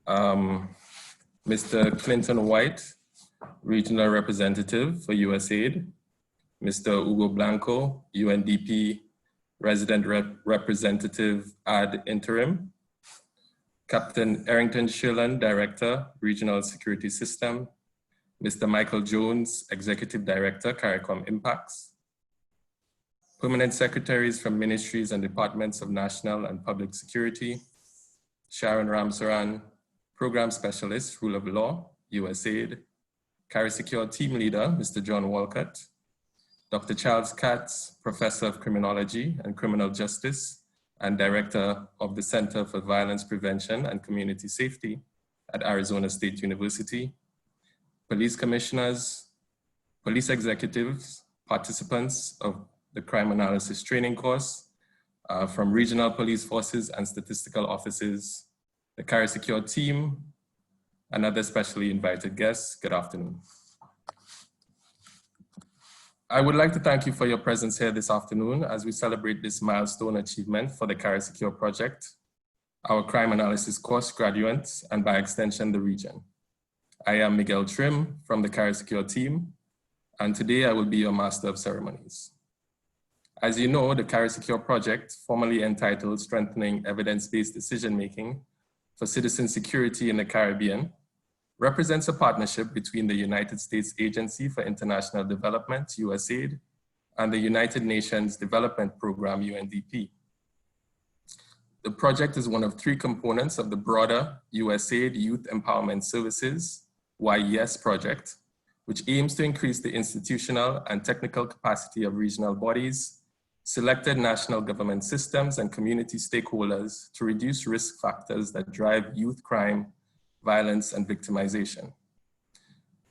Mr. Clinton White, Regional Representative for USAID, Mr. Hugo Blanco, UNDP Resident Representative ad interim, Captain Errington Shillan, Director, Regional Security System, Mr. Michael Jones, Executive Director, CARICOM Impacts, Permanent Secretaries from Ministries and Departments of National and Public Security, Sharon Ramsaran, Program Specialist, Rule of Law, USAID, CariSECURE Team Leader, Mr. John Walcott, Dr. Charles Katz, Professor of Criminology and Criminal Justice and Director of the Center for Violence Prevention and Community Safety at Arizona State University, police commissioners, police executives, participants of the crime analysis training course from regional police forces and statistical offices, the CariSECURE team, and other specially invited guests. Good afternoon. I would like to thank you for your presence here this afternoon as we celebrate this milestone achievement for the CariSECURE project, our crime analysis course graduates, and by extension, the region. I am Miguel Trim from the CariSECURE team, and today I will be your Master of Ceremonies. As you know, the CariSECURE project, formerly entitled Strengthening Evidence-Based Decision-Making for Citizen Security in the Caribbean, represents a partnership between the United States Agency for International Development, USAID, and the United Nations Development Program, UNDP. The project is one of three components of the broader USAID Youth Empowerment Services, YES project, which aims to increase the institutional and technical capacity of regional bodies, selected national government systems, and community stakeholders to reduce risk factors that drive youth crime, violence, and victimization.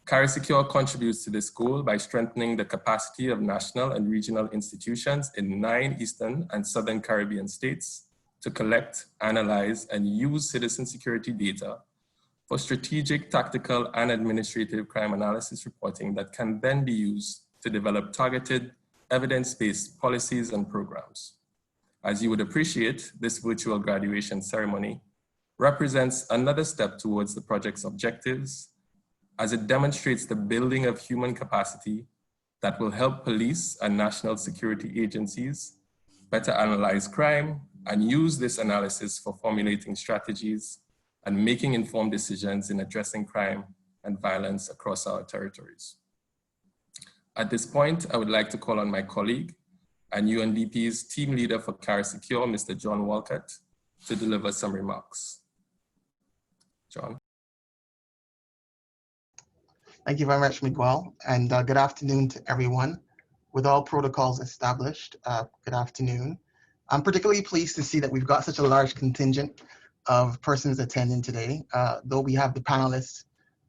CariSECURE contributes to this goal by strengthening the capacity of national and regional institutions in 9 Eastern and Southern Caribbean states to collect, analyze, and use citizen security data for strategic, tactical, and administrative crime analysis reporting that can then be used to develop targeted, evidence-based policies and programs. As you would appreciate, this virtual graduation ceremony represents another step towards the project's objectives as it demonstrates the building of human capacity that will help police and national security agencies better analyze crime and use this analysis for formulating strategies and making informed decisions in addressing crime and violence across our territories. At this point, I would like to call on my colleague and UNDP's team leader for CariSECURE, Mr. John Walcott, to deliver some remarks. John. Thank you very much, Miguel, and good afternoon to everyone. With all protocols established, good afternoon. I'm particularly pleased to see that we've got such a large contingent of persons attending today. Though we have the panelists,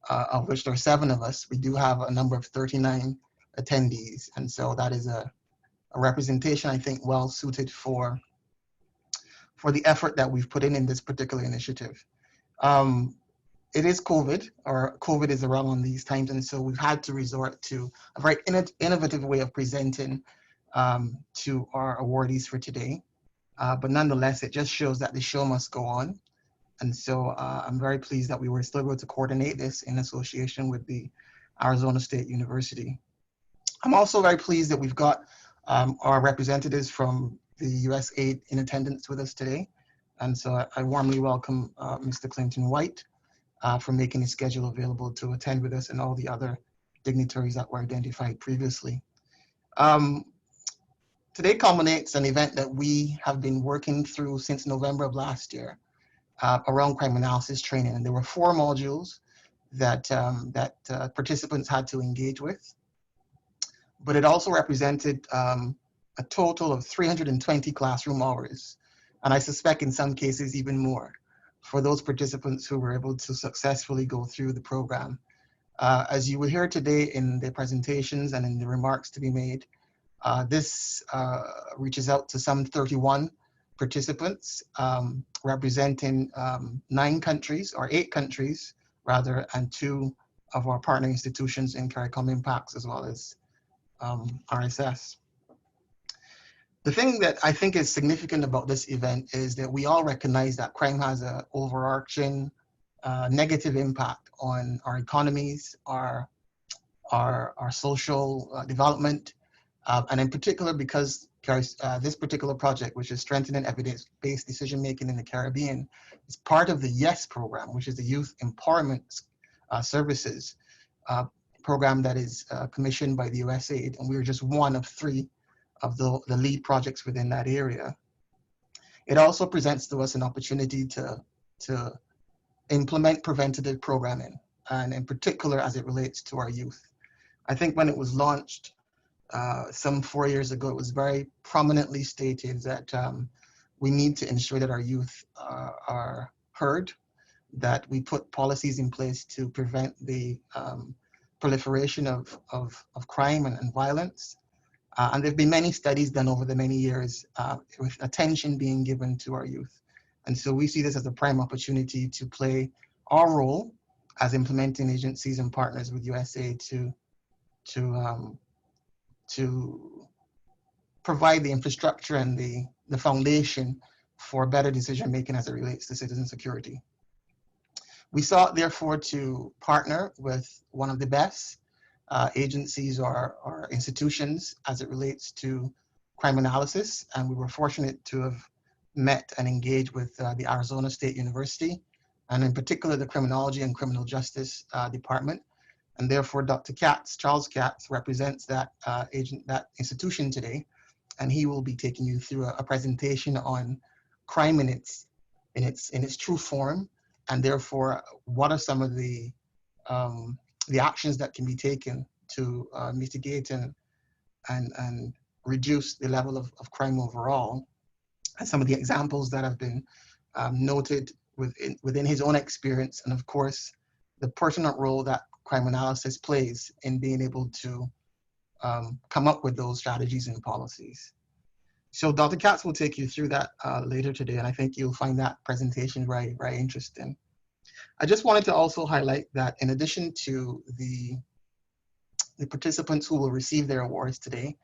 of which there are 7 of us, we do have a number of 39 attendees, and so that is a representation, I think, well suited for the effort that we've put in this particular initiative. It is COVID, or COVID is around these times, and so we've had to resort to a very innovative way of presenting to our awardees for today. But nonetheless, it just shows that the show must go on. And so I'm very pleased that we were still able to coordinate this in association with the Arizona State University. I'm also very pleased that we've got our representatives from the USAID in attendance with us today. And so I warmly welcome Mr. Clinton White for making his schedule available to attend with us and all the other dignitaries that were identified previously. Today culminates an event that we have been working through since November of last year around crime analysis training. And there were 4 modules that, participants had to engage with. But it also represented a total of 320 classroom hours. And I suspect in some cases even more for those participants who were able to successfully go through the program. As you will hear today in the presentations and in the remarks to be made, this reaches out to some 31 participants representing 9 countries, or 8 countries rather, and 2 of our partner institutions in CARICOM Impacts as well as RSS. The thing that I think is significant about this event is that we all recognize that crime has an overarching negative impact on our economies, our social development, and in particular because this particular project, which is strengthening evidence-based decision-making in the Caribbean, is part of the YES program, which is the Youth Empowerment Services program that is commissioned by the USAID, and we are just one of 3 of the lead projects within that area. It also presents to us an opportunity to implement preventative programming, and in particular as it relates to our youth. I think when it was launched some 4 years ago, it was very prominently stated that we need to ensure that our youth are heard, that we put policies in place to prevent the proliferation of crime and violence. And there have been many studies done over the many years with attention being given to our youth. And so we see this as a prime opportunity to play our role as implementing agencies and partners with USAID to provide the infrastructure and the foundation for better decision making as it relates to citizen security. We sought therefore to partner with one of the best agencies or institutions as it relates to crime analysis, and we were fortunate to have met and engaged with the Arizona State University, and in particular the Criminology and Criminal Justice Department. And therefore, Dr. Katz, Charles Katz, represents that institution today, and he will be taking you through a presentation on crime in its true form, and therefore, what are some of the actions that can be taken to mitigate and reduce the level of crime overall, and some of the examples that have been noted within his own experience, and of course, the pertinent role that crime analysis plays in being able to come up with those strategies and policies. So Dr. Katz will take you through that later today, and I think you'll find that presentation very, very interesting. I just wanted to also highlight that in addition to the participants who will receive their awards today,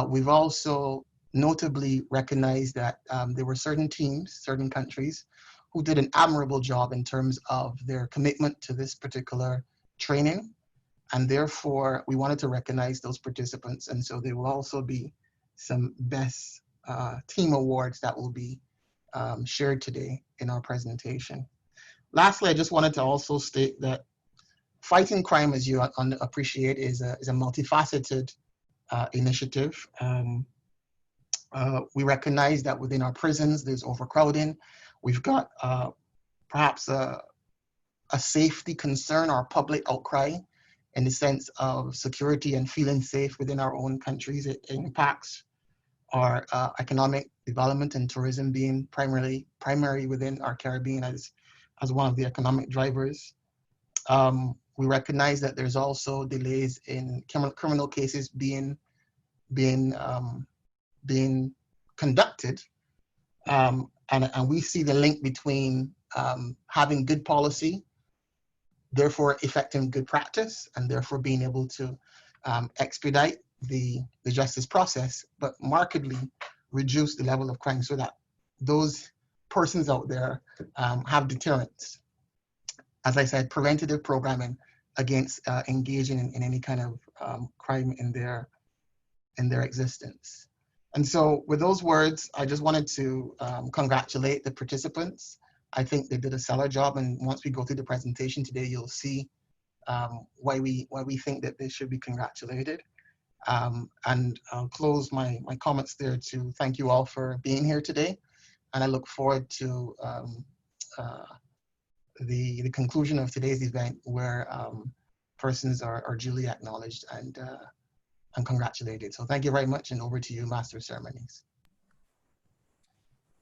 we've also notably recognized that there were certain teams, certain countries, who did an admirable job in terms of their commitment to this particular training, and therefore we wanted to recognize those participants, and so there will also be some best team awards that will be shared today in our presentation. Lastly, I just wanted to also state that fighting crime, as you appreciate, is a multifaceted initiative. We recognize that within our prisons there's overcrowding. We've got perhaps a safety concern or public outcry in the sense of security and feeling safe within our own countries. It impacts our economic development and tourism being primary within our Caribbean as one of the economic drivers. We recognize that there's also delays in criminal cases being conducted, and we see the link between having good policy, therefore effecting good practice, and therefore being able to expedite the justice process, but markedly reduce the level of crime so that those persons out there have deterrence. As I said, preventative programming against engaging in any kind of crime in their existence. And so with those words, I just wanted to congratulate the participants. I think they did a stellar job, and once we go through the presentation today, you'll see why we think that they should be congratulated. And I'll close my comments there to thank you all for being here today, and I look forward to the conclusion of today's event, where persons are duly acknowledged and congratulated. So thank you very much, and over to you, Master of Ceremonies.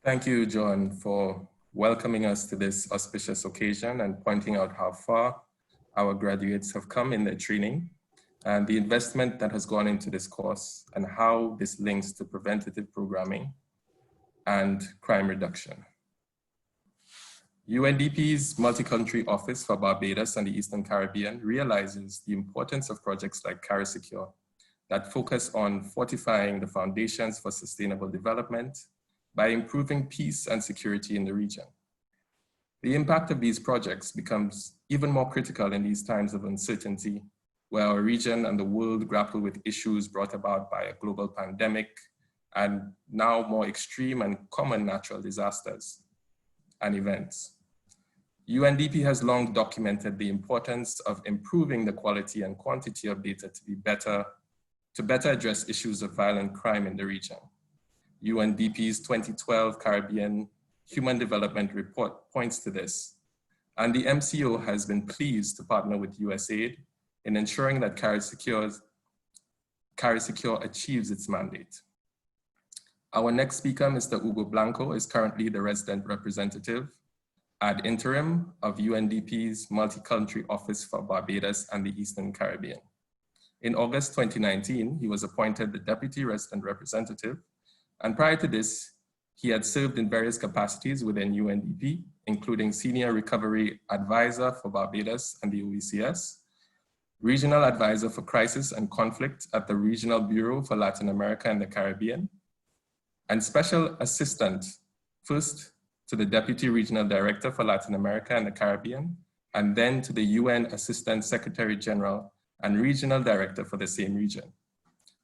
Thank you, John, for welcoming us to this auspicious occasion and pointing out how far our graduates have come in their training and the investment that has gone into this course and how this links to preventative programming and crime reduction. UNDP's Multi-Country Office for Barbados and the Eastern Caribbean realizes the importance of projects like CariSECURE that focus on fortifying the foundations for sustainable development by improving peace and security in the region. The impact of these projects becomes even more critical in these times of uncertainty, where our region and the world grapple with issues brought about by a global pandemic and now more extreme and common natural disasters and events. UNDP has long documented the importance of improving the quality and quantity of data to better address issues of violent crime in the region. UNDP's 2012 Caribbean Human Development Report points to this, and the MCO has been pleased to partner with USAID in ensuring that CariSECURE achieves its mandate. Our next speaker, Mr. Hugo Blanco, is currently the resident representative ad interim of UNDP's Multi-Country Office for Barbados and the Eastern Caribbean. In August 2019, he was appointed the Deputy Resident Representative, and prior to this, he had served in various capacities within UNDP, including Senior Recovery Advisor for Barbados and the OECS, Regional Advisor for Crisis and Conflict at the Regional Bureau for Latin America and the Caribbean, and Special Assistant, first to the Deputy Regional Director for Latin America and the Caribbean, and then to the UN Assistant Secretary General and Regional Director for the same region.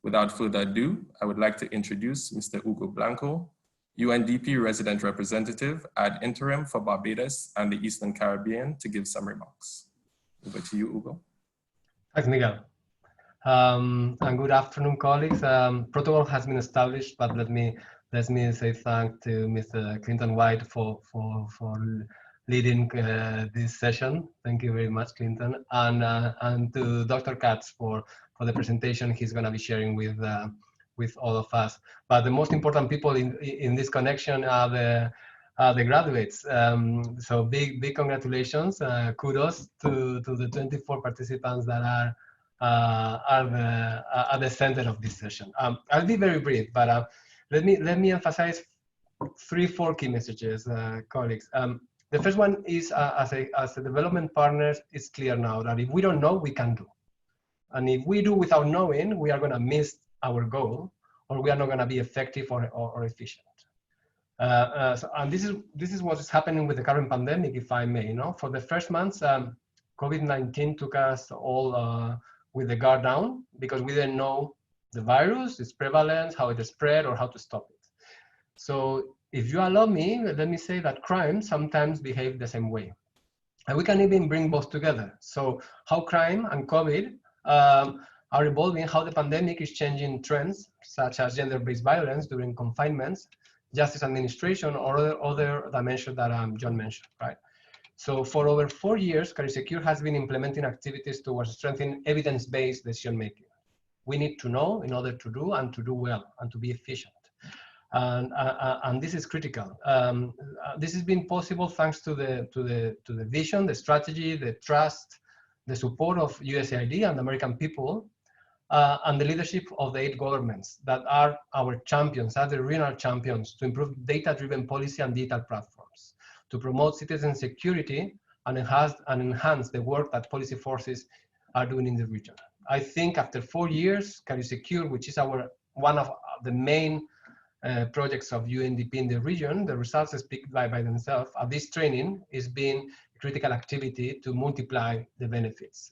Without further ado, I would like to introduce Mr. Hugo Blanco, UNDP Resident Representative ad interim for Barbados and the Eastern Caribbean, to give some remarks. Over to you, Hugo. Thanks, Miguel. And good afternoon, colleagues. Protocol has been established, but let me say thanks to Mr. Clinton White for leading this session. Thank you very much, Clinton, and to Dr. Katz for the presentation he's going to be sharing with all of us. But the most important people in this connection are the graduates. So big congratulations, kudos to the 24 participants that are the center of this session. I'll be very brief, but let me emphasize 3-4 key messages, colleagues. The first one is, as a development partners, it's clear now that if we don't know, we can do. And if we do without knowing, we are going to miss our goal, or we are not going to be effective or efficient. And this is what is happening with the current pandemic, if I may. For the first months, COVID-19 took us all with the guard down, because we didn't know the virus, its prevalence, how it spread, or how to stop it. So if you allow me, let me say that crime sometimes behave the same way. And we can even bring both together. So how crime and COVID are evolving, how the pandemic is changing trends, such as gender-based violence during confinements, justice administration, or other dimensions that John mentioned, right? So for over 4 years, CariSECURE has been implementing activities towards strengthening evidence-based decision-making. We need to know in order to do, and to do well, and to be efficient. And this is critical. This has been possible thanks to the vision, the strategy, the trust, the support of USAID and the American people, and the leadership of the 8 governments that are our champions, are the regional champions to improve data-driven policy and digital platforms, to promote citizen security and enhance the work that policy forces are doing in the region. I think after 4 years, CariSECURE, which is one of the main projects of UNDP in the region, the results speak by themselves. This training is being a critical activity to multiply the benefits.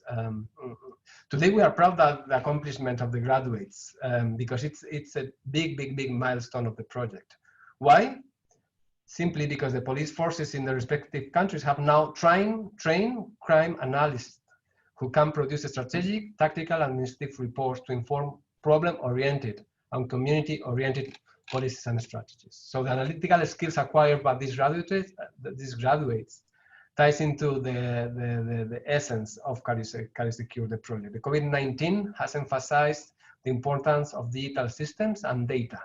Today we are proud of the accomplishment of the graduates because it's a big milestone of the project. Why? Simply because the police forces in the respective countries have now trained crime analysts who can produce strategic, tactical, and administrative reports to inform problem-oriented and community-oriented policies and strategies. So the analytical skills acquired by these graduates ties into the essence of CariSECURE, the project. The COVID-19 has emphasized the importance of digital systems and data,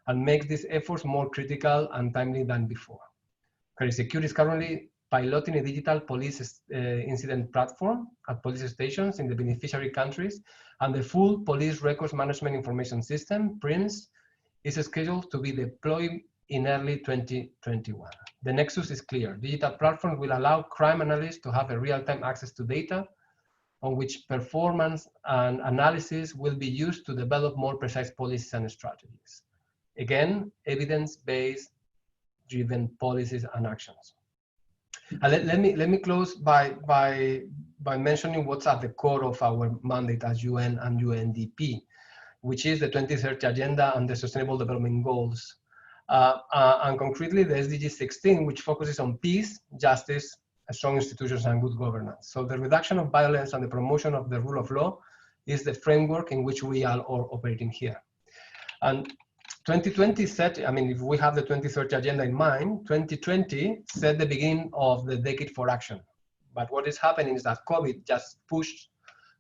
and makes these efforts more critical and timely than before. CariSECURE is currently piloting a digital police incident platform at police stations in the beneficiary countries, and the full police records management information system, PRMIS, is scheduled to be deployed in early 2021. The nexus is clear. Digital platforms will allow crime analysts to have a real-time access to data on which performance and analysis will be used to develop more precise policies and strategies. Again, evidence-based driven policies and actions. Let me close by mentioning what's at the core of our mandate as UN and UNDP, which is the 2030 Agenda and the Sustainable Development Goals. And concretely, the SDG 16, which focuses on peace, justice, strong institutions, and good governance. So the reduction of violence and the promotion of the rule of law is the framework in which we are all operating here. And 2020 set, I mean, if we have the 2030 Agenda in mind, 2020 set the beginning of the decade for action. But what is happening is that COVID just pushed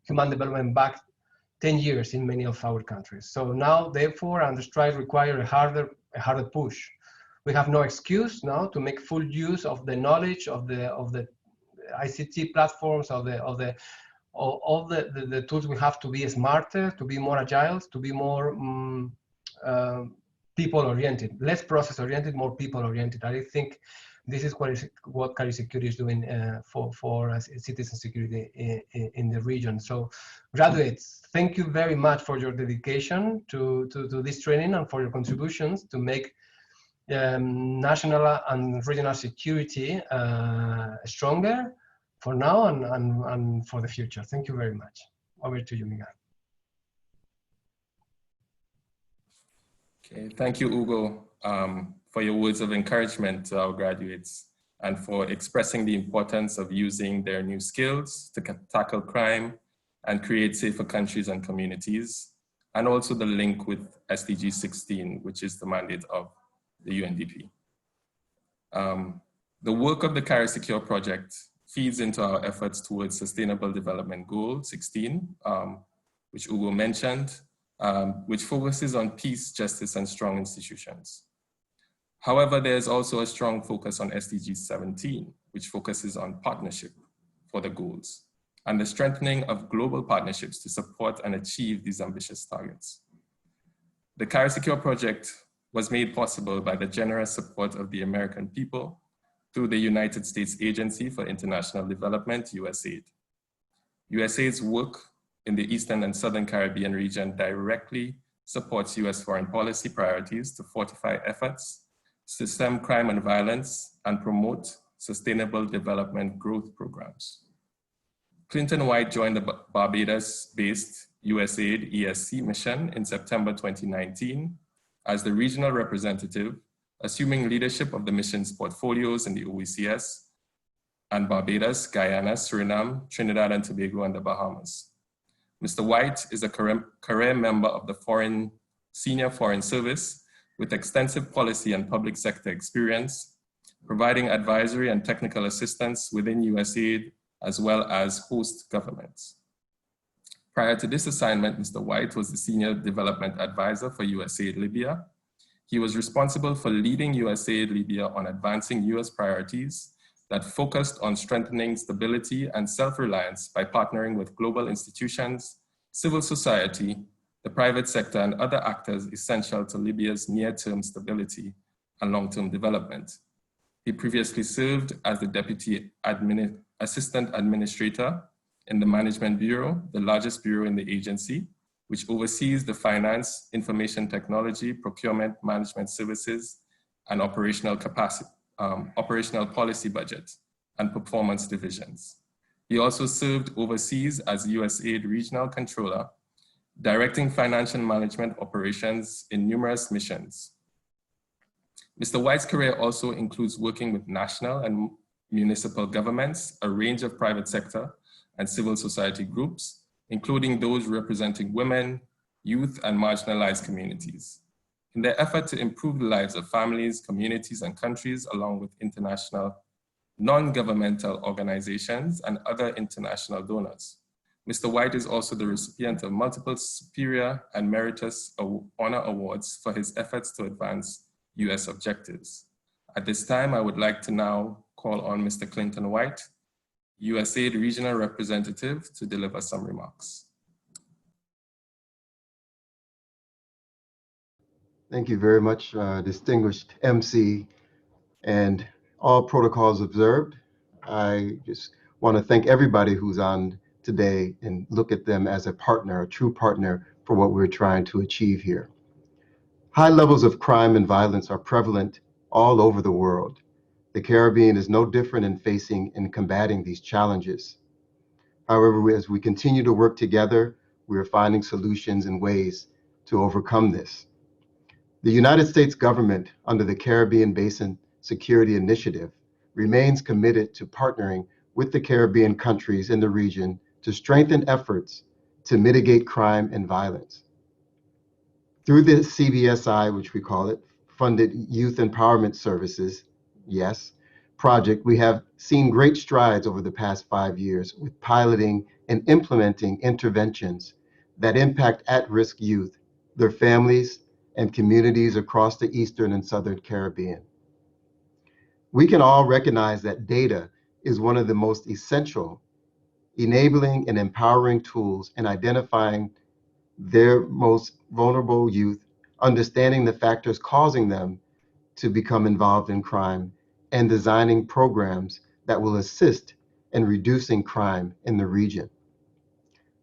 human development back 10 years in many of our countries. So now, therefore, and the strides require a harder push. We have no excuse now to make full use of the knowledge of the ICT platforms, of the tools we have to be smarter, to be more agile, to be more people-oriented, less process-oriented, more people-oriented. I think this is what CariSECURE is doing for citizen security in the region. So, graduates, thank you very much for your dedication to this training and for your contributions to make national and regional security stronger for now and for the future. Thank you very much. Over to you, Miguel. Okay, thank you, Hugo, for your words of encouragement to our graduates and for expressing the importance of using their new skills to tackle crime and create safer countries and communities, and also the link with SDG 16, which is the mandate of the UNDP. The work of the CariSECURE project feeds into our efforts towards Sustainable Development Goal 16, which Hugo mentioned, which focuses on peace, justice, and strong institutions. However, there's also a strong focus on SDG 17, which focuses on partnership for the goals and the strengthening of global partnerships to support and achieve these ambitious targets. The CariSECURE project was made possible by the generous support of the American people through the United States Agency for International Development, USAID. USAID's work in the Eastern and Southern Caribbean region directly supports US foreign policy priorities to fortify efforts, to stem crime and violence, and promote sustainable development growth programs. Clinton White joined the Barbados-based USAID ESC mission in September 2019 as the regional representative, assuming leadership of the mission's portfolios in the OECS and Barbados, Guyana, Suriname, Trinidad and Tobago, and the Bahamas. Mr. White is a career member of the Senior Foreign Service with extensive policy and public sector experience, providing advisory and technical assistance within USAID as well as host governments. Prior to this assignment, Mr. White was the Senior Development Advisor for USAID Libya. He was responsible for leading USAID Libya on advancing US priorities that focused on strengthening stability and self-reliance by partnering with global institutions, civil society, the private sector, and other actors essential to Libya's near-term stability and long-term development. He previously served as the Deputy Assistant Administrator in the Management Bureau, the largest bureau in the agency, which oversees the finance, information technology, procurement, management services, and operational policy budget and performance divisions. He also served overseas as USAID Regional Controller, directing financial management operations in numerous missions. Mr. White's career also includes working with national and municipal governments, a range of private sector and civil society groups, including those representing women, youth, and marginalized communities, in their effort to improve the lives of families, communities, and countries, along with international non-governmental organizations and other international donors. Mr. White is also the recipient of multiple Superior and Meritorious Honor Awards for his efforts to advance US objectives. At this time, I would like to now call on Mr. Clinton White, USAID Regional Representative, to deliver some remarks. Thank you very much, distinguished MC, and all protocols observed. I just want to thank everybody who's on today and look at them as a partner, a true partner for what we're trying to achieve here. High levels of crime and violence are prevalent all over the world. The Caribbean is no different in facing and combating these challenges. However, as we continue to work together, we are finding solutions and ways to overcome this. The United States government, under the Caribbean Basin Security Initiative, remains committed to partnering with the Caribbean countries in the region to strengthen efforts to mitigate crime and violence. Through the CBSI, which we call it, Funded Youth Empowerment Services, yes, project, we have seen great strides over the past 5 years with piloting and implementing interventions that impact at-risk youth, their families, and communities across the Eastern and Southern Caribbean. We can all recognize that data is one of the most essential, enabling and empowering tools in identifying their most vulnerable youth, understanding the factors causing them to become involved in crime, and designing programs that will assist in reducing crime in the region.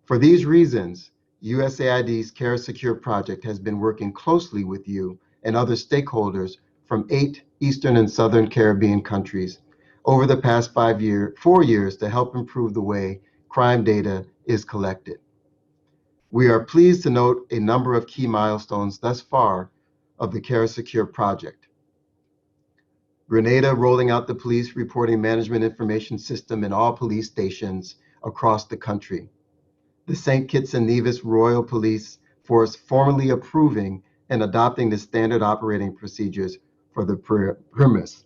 For these reasons, USAID's CariSECURE project has been working closely with you and other stakeholders from 8 Eastern and Southern Caribbean countries over the past 4 years to help improve the way crime data is collected. We are pleased to note a number of key milestones thus far of the CariSECURE project. Grenada rolling out the police reporting management information system in all police stations across the country. The St. Kitts and Nevis Royal Police Force formally approving and adopting the standard operating procedures for the PRMIS.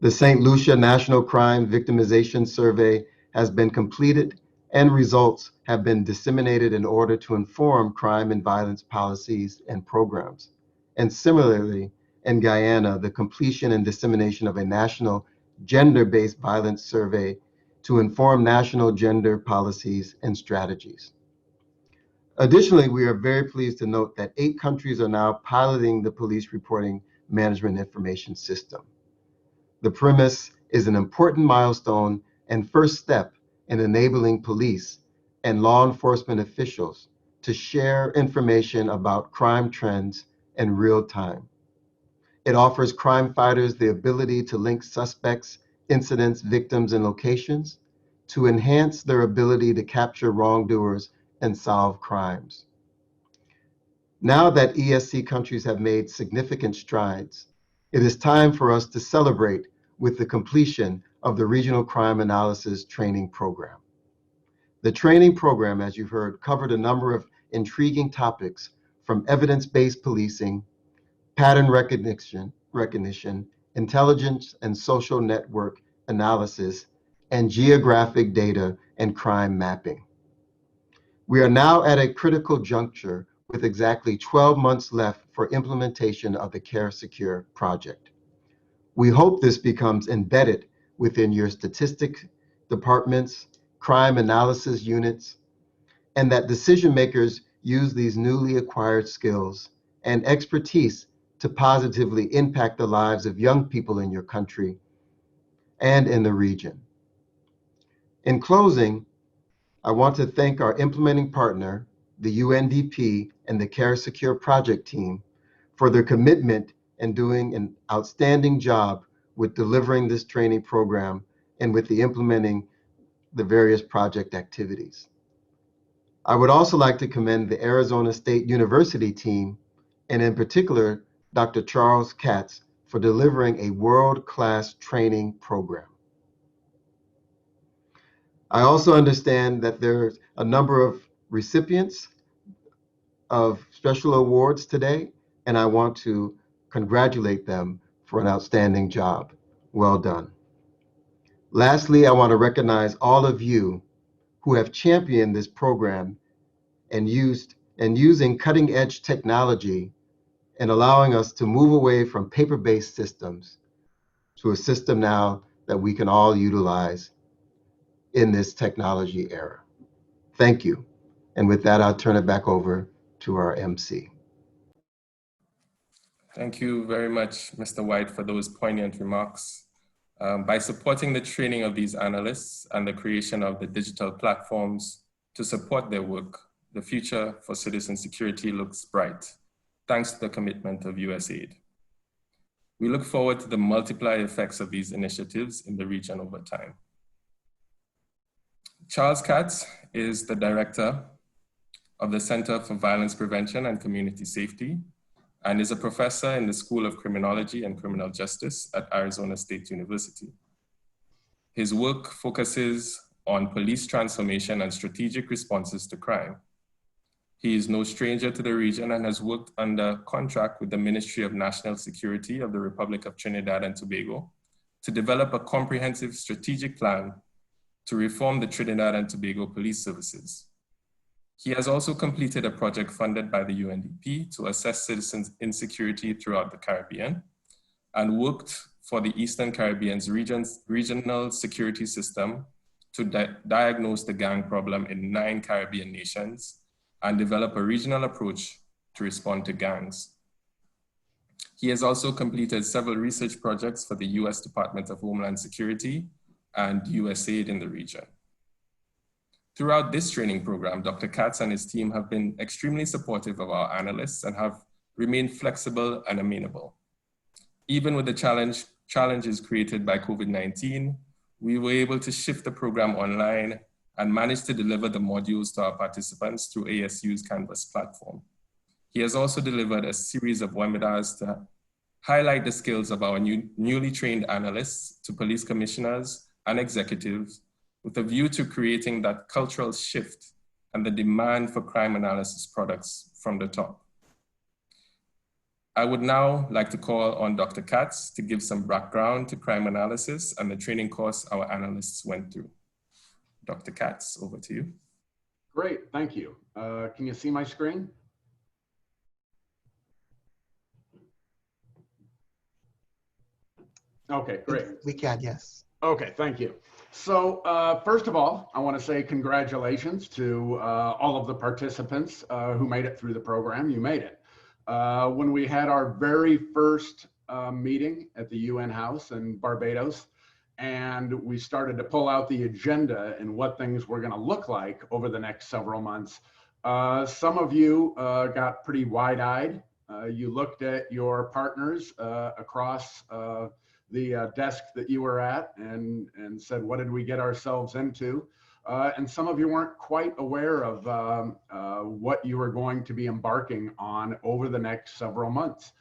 The St. Lucia National Crime Victimization Survey has been completed and results have been disseminated in order to inform crime and violence policies and programs. And similarly, in Guyana, the completion and dissemination of a national gender-based violence survey to inform national gender policies and strategies. Additionally, we are very pleased to note that 8 countries are now piloting the police reporting management information system. The PRMIS is an important milestone and first step in enabling police and law enforcement officials to share information about crime trends in real time. It offers crime fighters the ability to link suspects, incidents, victims, and locations to enhance their ability to capture wrongdoers and solve crimes. Now that ESC countries have made significant strides, it is time for us to celebrate with the completion of the Regional Crime Analysis Training Program. The training program, as you've heard, covered a number of intriguing topics from evidence-based policing, pattern recognition, intelligence and social network analysis, and geographic data and crime mapping. We are now at a critical juncture with exactly 12 months left for implementation of the CariSECURE project. We hope this becomes embedded within your statistics departments, crime analysis units, and that decision makers use these newly acquired skills and expertise to positively impact the lives of young people in your country and in the region. In closing, I want to thank our implementing partner, the UNDP and the CariSECURE project team for their commitment and doing an outstanding job with delivering this training program and with the implementing the various project activities. I would also like to commend the Arizona State University team, and in particular, Dr. Charles Katz, for delivering a world-class training program. I also understand that there's a number of recipients of special awards today, and I want to congratulate them for an outstanding job. Well done. Lastly, I want to recognize all of you who have championed this program and using cutting-edge technology and allowing us to move away from paper-based systems to a system now that we can all utilize in this technology era. Thank you. And with that, I'll turn it back over to our MC. Thank you very much, Mr. White, for those poignant remarks. By supporting the training of these analysts and the creation of the digital platforms to support their work, the future for citizen security looks bright, thanks to the commitment of USAID. We look forward to the multiplier effects of these initiatives in the region over time. Charles Katz is the director of the Center for Violence Prevention and Community Safety and is a professor in the School of Criminology and Criminal Justice at Arizona State University. His work focuses on police transformation and strategic responses to crime. He is no stranger to the region and has worked under contract with the Ministry of National Security of the Republic of Trinidad and Tobago to develop a comprehensive strategic plan to reform the Trinidad and Tobago police services. He has also completed a project funded by the UNDP to assess citizens' insecurity throughout the Caribbean and worked for the Eastern Caribbean's regional security system to diagnose the gang problem in 9 Caribbean nations and develop a regional approach to respond to gangs. He has also completed several research projects for the US Department of Homeland Security and USAID in the region. Throughout this training program, Dr. Katz and his team have been extremely supportive of our analysts and have remained flexible and amenable. Even with the challenges created by COVID-19, we were able to shift the program online and managed to deliver the modules to our participants through ASU's Canvas platform. He has also delivered a series of webinars to highlight the skills of our newly trained analysts to police commissioners and executives with a view to creating that cultural shift and the demand for crime analysis products from the top. I would now like to call on Dr. Katz to give some background to crime analysis and the training course our analysts went through. Dr. Katz, over to you. Great, thank you. Can you see my screen? Okay, great. We can, yes. Okay, thank you. So first of all, I want to say congratulations to all of the participants who made it through the program. You made it. When we had our very first meeting at the UN House in Barbados, and we started to pull out the agenda and what things were going to look like over the next several months, some of you got pretty wide-eyed. You looked at your partners across the desk that you were at and said, what did we get ourselves into? And some of you weren't quite aware of what you were going to be embarking on over the next several months.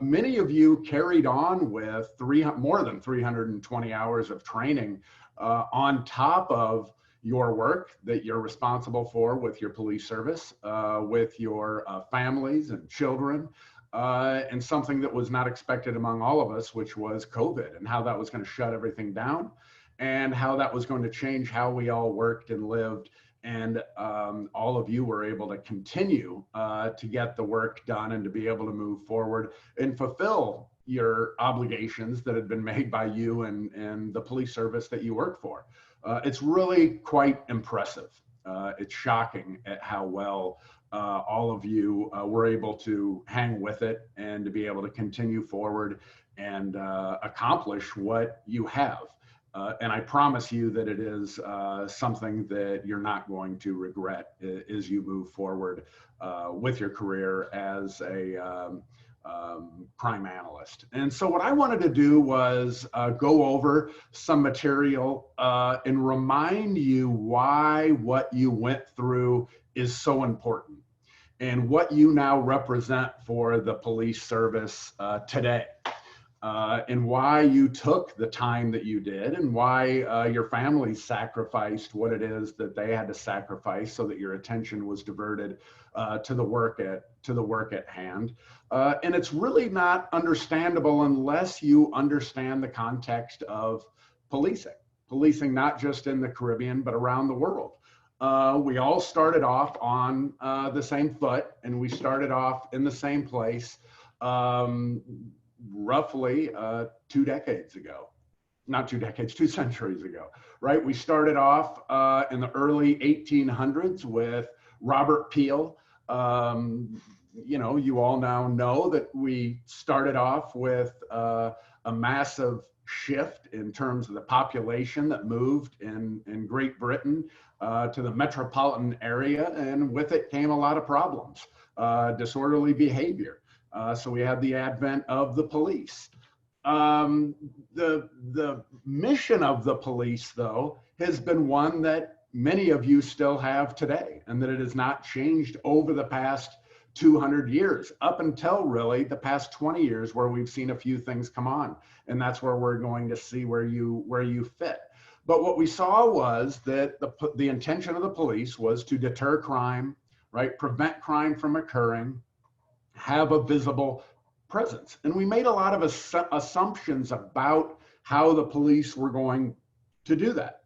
Many of you carried on with more than 320 hours of training on top of your work that you're responsible for with your police service, with your families and children, and something that was not expected among all of us, which was COVID and how that was going to shut everything down and how that was going to change how we all worked and lived. And all of you were able to continue to get the work done and to be able to move forward and fulfill your obligations that had been made by you and the police service that you work for. It's really quite impressive. It's shocking at how well all of you were able to hang with it and to be able to continue forward and accomplish what you have. And I promise you that it is something that you're not going to regret as you move forward with your career as a crime analyst. And so what I wanted to do was go over some material and remind you why what you went through is so important and what you now represent for the police service today. And why you took the time that you did and why your family sacrificed what it is that they had to sacrifice so that your attention was diverted to the work at hand. And it's really not understandable unless you understand the context of policing not just in the Caribbean, but around the world. We all started off on the same foot and we started off in the same place. Roughly 2 decades ago, not 2 decades, 2 centuries ago, right? We started off in the early 1800s with Robert Peel. You know, you all now know that we started off with a massive shift in terms of the population that moved in Great Britain to the metropolitan area, and with it came a lot of problems, disorderly behavior. So we had the advent of the police. The mission of the police, though, has been one that many of you still have today, and that it has not changed over the past 200 years, up until really the past 20 years, where we've seen a few things come on, and that's where we're going to see where you fit. But what we saw was that the intention of the police was to deter crime, right? Prevent crime from occurring, have a visible presence. And we made a lot of assumptions about how the police were going to do that,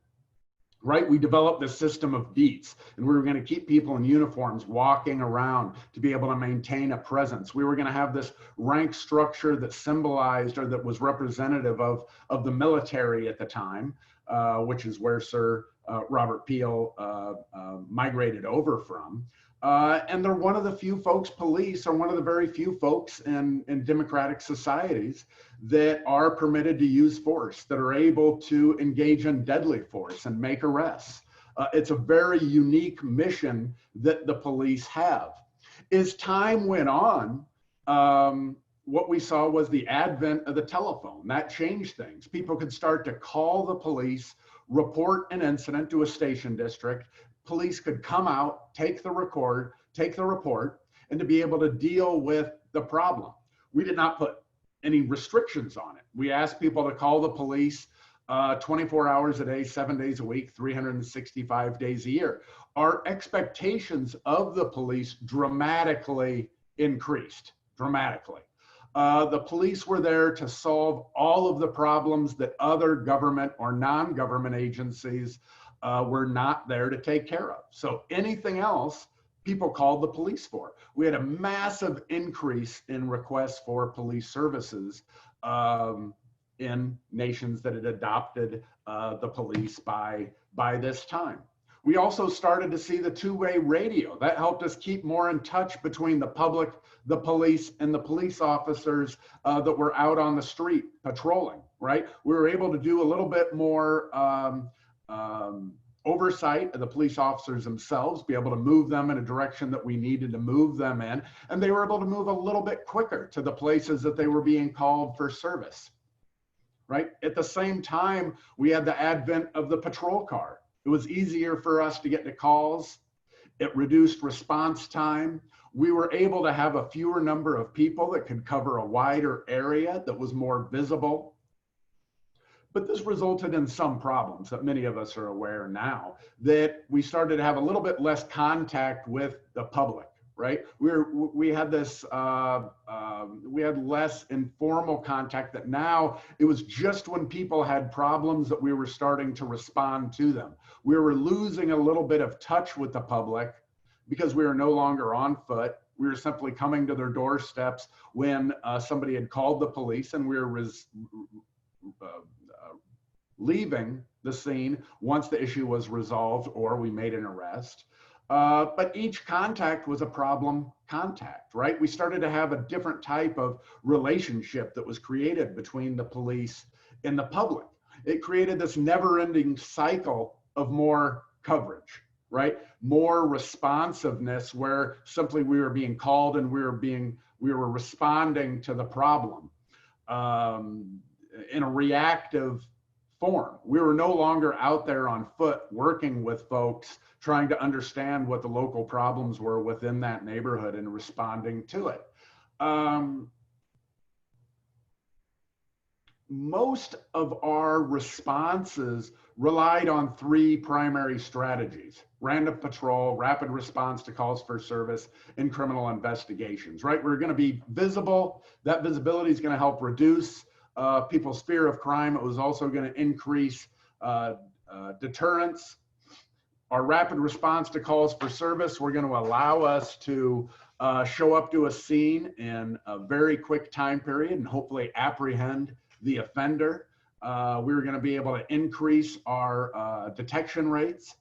right? We developed this system of beats, and we were going to keep people in uniforms walking around to be able to maintain a presence. We were going to have this rank structure that symbolized, or that was representative of the military at the time, which is where Sir Robert Peel migrated over from. And they're one of the few folks, police are one of the very few folks in democratic societies that are permitted to use force, that are able to engage in deadly force and make arrests. It's a very unique mission that the police have. As time went on, what we saw was the advent of the telephone. That changed things. People could start to call the police, report an incident to a station district. Police could come out, take the report, and to be able to deal with the problem. We did not put any restrictions on it. We asked people to call the police 24 hours a day, 7 days a week, 365 days a year. Our expectations of the police dramatically increased, dramatically. The police were there to solve all of the problems that other government or non-government agencies were not there to take care of. So anything else, people called the police for. We had a massive increase in requests for police services in nations that had adopted the police by this time. We also started to see the two-way radio. That helped us keep more in touch between the public, the police, and the police officers that were out on the street patrolling, right? We were able to do a little bit more oversight of the police officers themselves, be able to move them in a direction that we needed to move them in, and they were able to move a little bit quicker to the places that they were being called for service, right? At the same time, we had the advent of the patrol car. It was easier for us to get to calls. It reduced response time. We were able to have a fewer number of people that could cover a wider area that was more visible. But this resulted in some problems that many of us are aware now, that we started to have a little bit less contact with the public, right? We had this, we had less informal contact, that now it was just when people had problems that we were starting to respond to them. We were losing a little bit of touch with the public because we were no longer on foot. We were simply coming to their doorsteps when somebody had called the police, and we were leaving the scene once the issue was resolved or we made an arrest. But each contact was a problem contact, right? We started to have a different type of relationship that was created between the police and the public. It created this never-ending cycle of more coverage, right? More responsiveness, where simply we were being called and we were responding to the problem in a reactive form. We were no longer out there on foot working with folks, trying to understand what the local problems were within that neighborhood and responding to it. Most of our responses relied on three primary strategies: random patrol, rapid response to calls for service, and criminal investigations, right? We're going to be visible. That visibility is going to help reduce people's fear of crime. It was also going to increase deterrence. Our rapid response to calls for service were going to allow us to show up to a scene in a very quick time period and hopefully apprehend the offender. We were going to be able to increase our detection rates.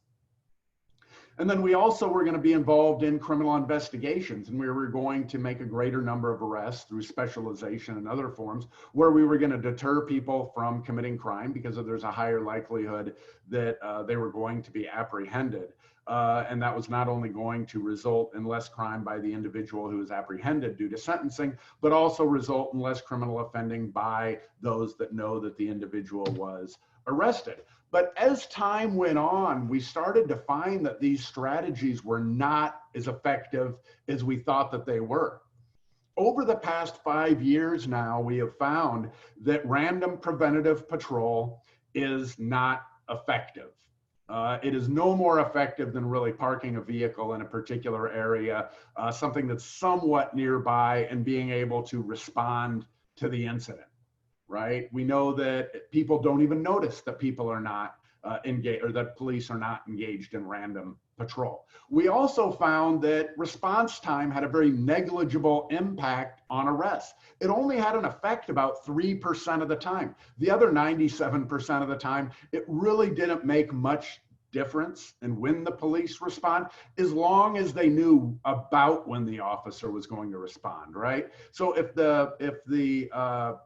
And then we also were going to be involved in criminal investigations, and we were going to make a greater number of arrests through specialization and other forms, where we were going to deter people from committing crime because there's a higher likelihood that they were going to be apprehended. And that was not only going to result in less crime by the individual who was apprehended due to sentencing, but also result in less criminal offending by those that know that the individual was arrested. But as time went on, we started to find that these strategies were not as effective as we thought that they were. Over the past 5 years now, we have found that random preventative patrol is not effective. It is no more effective than really parking a vehicle in a particular area, something that's somewhat nearby, and being able to respond to the incident, right? We know that people don't even notice that people are not engaged, or that police are not engaged in random patrol. We also found that response time had a very negligible impact on arrests. It only had an effect about 3% of the time. The other 97% of the time, it really didn't make much difference in when the police respond, as long as they knew about when the officer was going to respond, right? So if the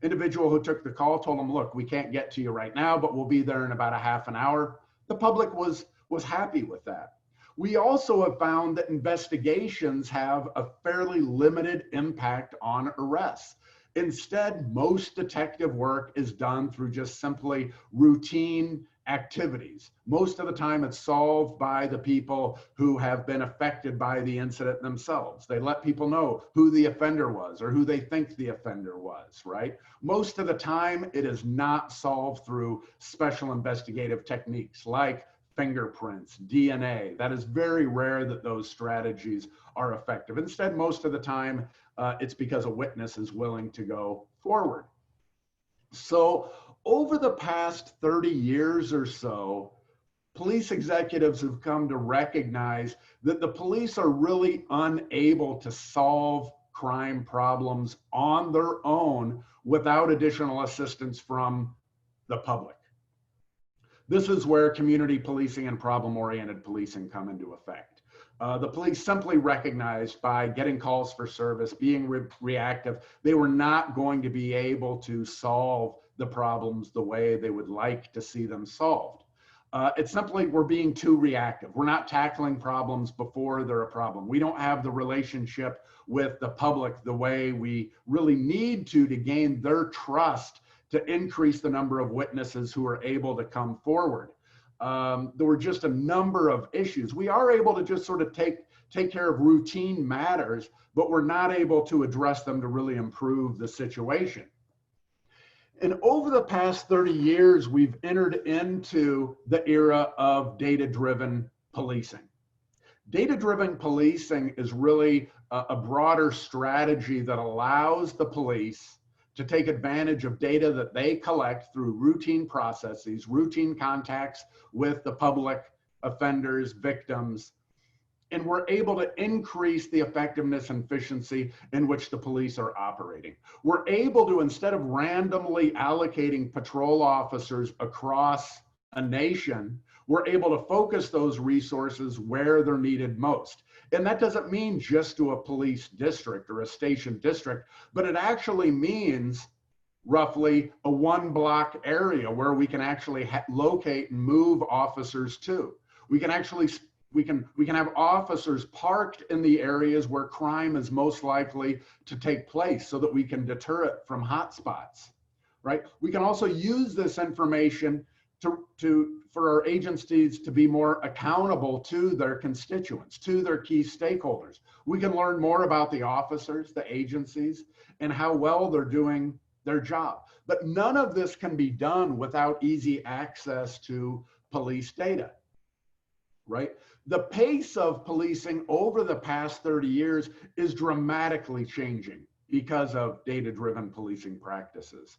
individual who took the call told them, look, we can't get to you right now, but we'll be there in about a half an hour, the public was happy with that. We also have found that investigations have a fairly limited impact on arrests. Instead, most detective work is done through just simply routine activities. Most of the time it's solved by the people who have been affected by the incident themselves. They let people know who the offender was or who they think the offender was, right? Most of the time it is not solved through special investigative techniques like fingerprints, DNA. That is very rare that those strategies are effective. Instead, most of the time it's because a witness is willing to go forward. So over the past 30 years or so, police executives have come to recognize that the police are really unable to solve crime problems on their own without additional assistance from the public. This is where community policing and problem-oriented policing come into effect. The police simply recognized by getting calls for service, being reactive, they were not going to be able to solve the problems the way they would like to see them solved. It's simply we're being too reactive. We're not tackling problems before they're a problem. We don't have the relationship with the public the way we really need to gain their trust to increase the number of witnesses who are able to come forward. There were just a number of issues. We are able to just sort of take care of routine matters, but we're not able to address them to really improve the situation. And over the past 30 years, we've entered into the era of data-driven policing. Data-driven policing is really a broader strategy that allows the police to take advantage of data that they collect through routine processes, routine contacts with the public, offenders, victims, and we're able to increase the effectiveness and efficiency in which the police are operating. We're able to, instead of randomly allocating patrol officers across a nation, we're able to focus those resources where they're needed most. And that doesn't mean just to a police district or a station district, but it actually means roughly a 1-block area where we can actually locate and move officers to. We can actually we can have officers parked in the areas where crime is most likely to take place so that we can deter it from hotspots, right? We can also use this information for our agencies to be more accountable to their constituents, to their key stakeholders. We can learn more about the officers, the agencies, and how well they're doing their job. But none of this can be done without easy access to police data, right? The pace of policing over the past 30 years is dramatically changing because of data-driven policing practices.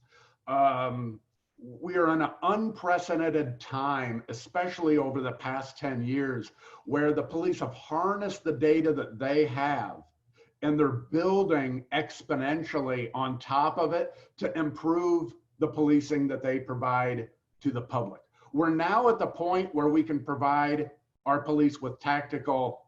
We are in an unprecedented time, especially over the past 10 years, where the police have harnessed the data that they have and they're building exponentially on top of it to improve the policing that they provide to the public. We're now at the point where we can provide our police with tactical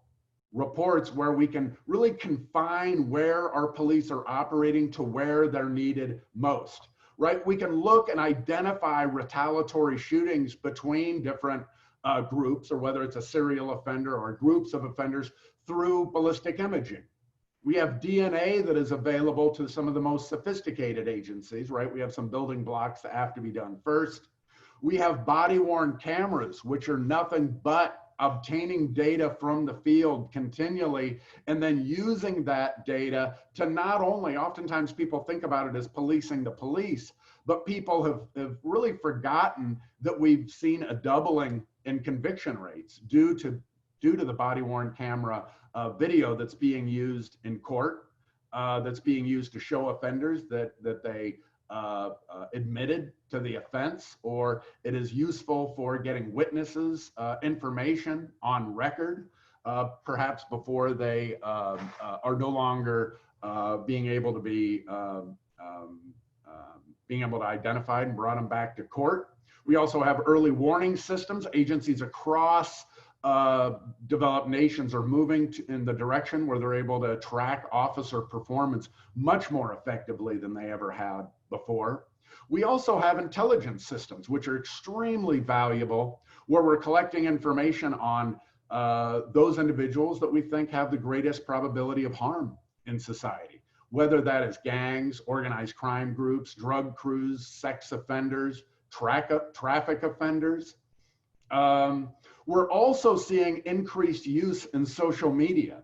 reports where we can really confine where our police are operating to where they're needed most, right? We can look and identify retaliatory shootings between different groups, or whether it's a serial offender or groups of offenders, through ballistic imaging. We have DNA that is available to some of the most sophisticated agencies, right? We have some building blocks that have to be done first. We have body-worn cameras, which are nothing but obtaining data from the field continually and then using that data to not only, oftentimes people think about it as policing the police, but people have really forgotten that we've seen a doubling in conviction rates due to the body-worn camera video that's being used in court, that's being used to show offenders that they admitted to the offense, or it is useful for getting witnesses information on record, perhaps before they are no longer being able to be identified and brought them back to court. We also have early warning systems. Agencies across developed nations are moving in the direction where they're able to track officer performance much more effectively than they ever had before. We also have intelligence systems, which are extremely valuable, where we're collecting information on those individuals that we think have the greatest probability of harm in society, whether that is gangs, organized crime groups, drug crews, sex offenders, traffic offenders. We're also seeing increased use in social media.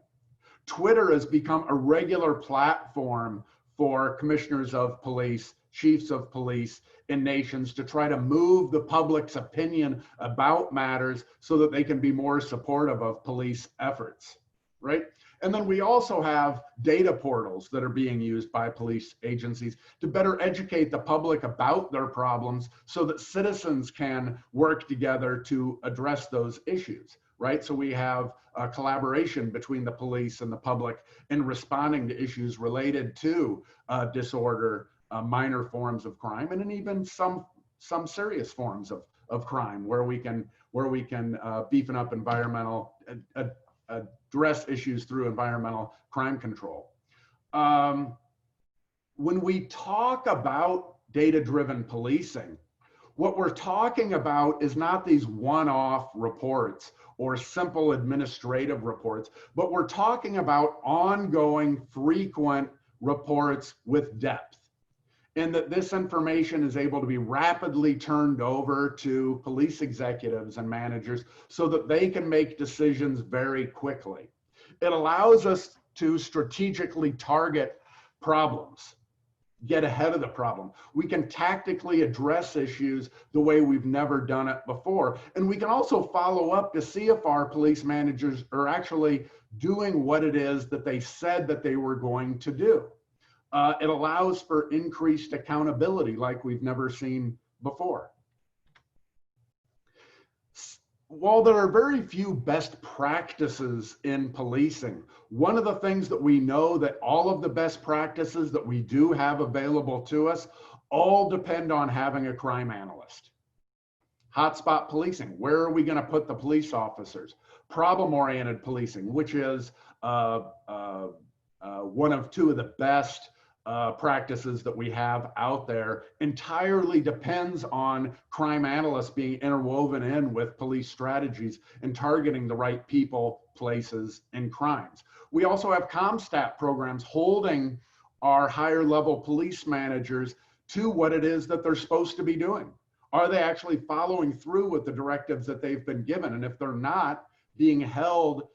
Twitter has become a regular platform for commissioners of police, chiefs of police in nations to try to move the public's opinion about matters so that they can be more supportive of police efforts, right? And then we also have data portals that are being used by police agencies to better educate the public about their problems so that citizens can work together to address those issues, right? So we have a collaboration between the police and the public in responding to issues related to disorder, minor forms of crime, and then even some serious forms of crime where we can beefing up environmental, address issues through environmental crime control. When we talk about data-driven policing, what we're talking about is not these one-off reports or simple administrative reports, but we're talking about ongoing, frequent reports with depth, and that this information is able to be rapidly turned over to police executives and managers so that they can make decisions very quickly. It allows us to strategically target problems, get ahead of the problem. We can tactically address issues the way we've never done it before. And we can also follow up to see if our police managers are actually doing what it is that they said that they were going to do. It allows for increased accountability like we've never seen before. While there are very few best practices in policing, one of the things that we know that all of the best practices that we do have available to us all depend on having a crime analyst. Hotspot policing, where are we going to put the police officers? Problem-oriented policing, which is one of two of the best practices that we have out there, entirely depends on crime analysts being interwoven in with police strategies and targeting the right people, places, and crimes. We also have ComStat programs holding our higher level police managers to what it is that they're supposed to be doing. Are they actually following through with the directives that they've been given? And if they're not, being held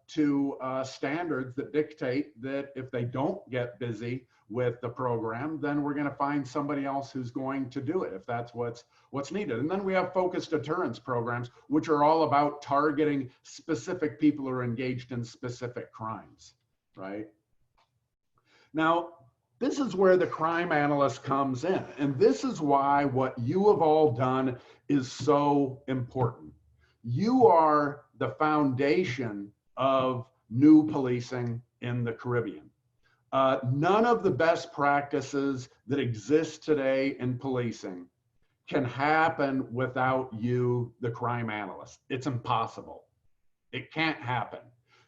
to standards that dictate that if they don't get busy with the program, then we're going to find somebody else who's going to do it if that's what's needed. And then we have focused deterrence programs, which are all about targeting specific people who are engaged in specific crimes, right? Now, this is where the crime analyst comes in. And this is why what you have all done is so important. You are the foundation of new policing in the Caribbean. None of the best practices that exist today in policing can happen without you, the crime analyst. It's impossible. It can't happen.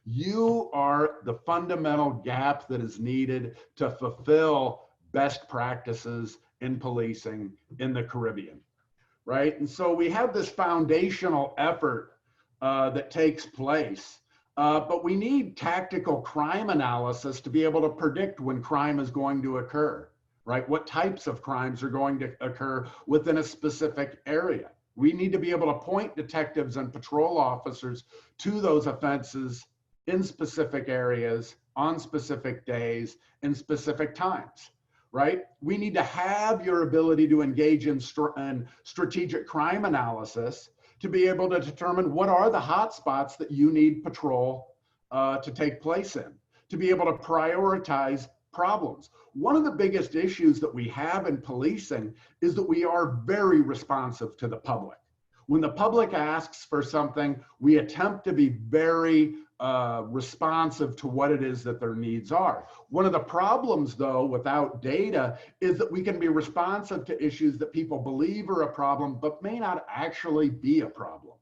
You are the fundamental gap that is needed to fulfill best practices in policing in the Caribbean, right? And so we have this foundational effort that takes place, but we need tactical crime analysis to be able to predict when crime is going to occur, right? What types of crimes are going to occur within a specific area. We need to be able to point detectives and patrol officers to those offenses in specific areas, on specific days, in specific times, right? We need to have your ability to engage in strategic crime analysis to be able to determine what are the hot spots that you need patrol to take place in, to be able to prioritize problems. One of the biggest issues that we have in policing is that we are very responsive to the public. When the public asks for something, we attempt to be very responsive to what it is that their needs are. One of the problems, though, without data is that we can be responsive to issues that people believe are a problem, but may not actually be a problem.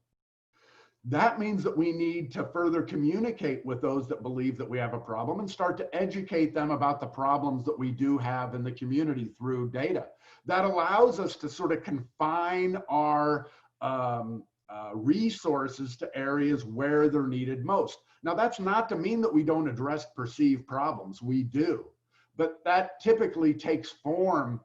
That means that we need to further communicate with those that believe that we have a problem and start to educate them about the problems that we do have in the community through data. That allows us to sort of confine our resources to areas where they're needed most. Now, that's not to mean that we don't address perceived problems. We do, but that typically takes form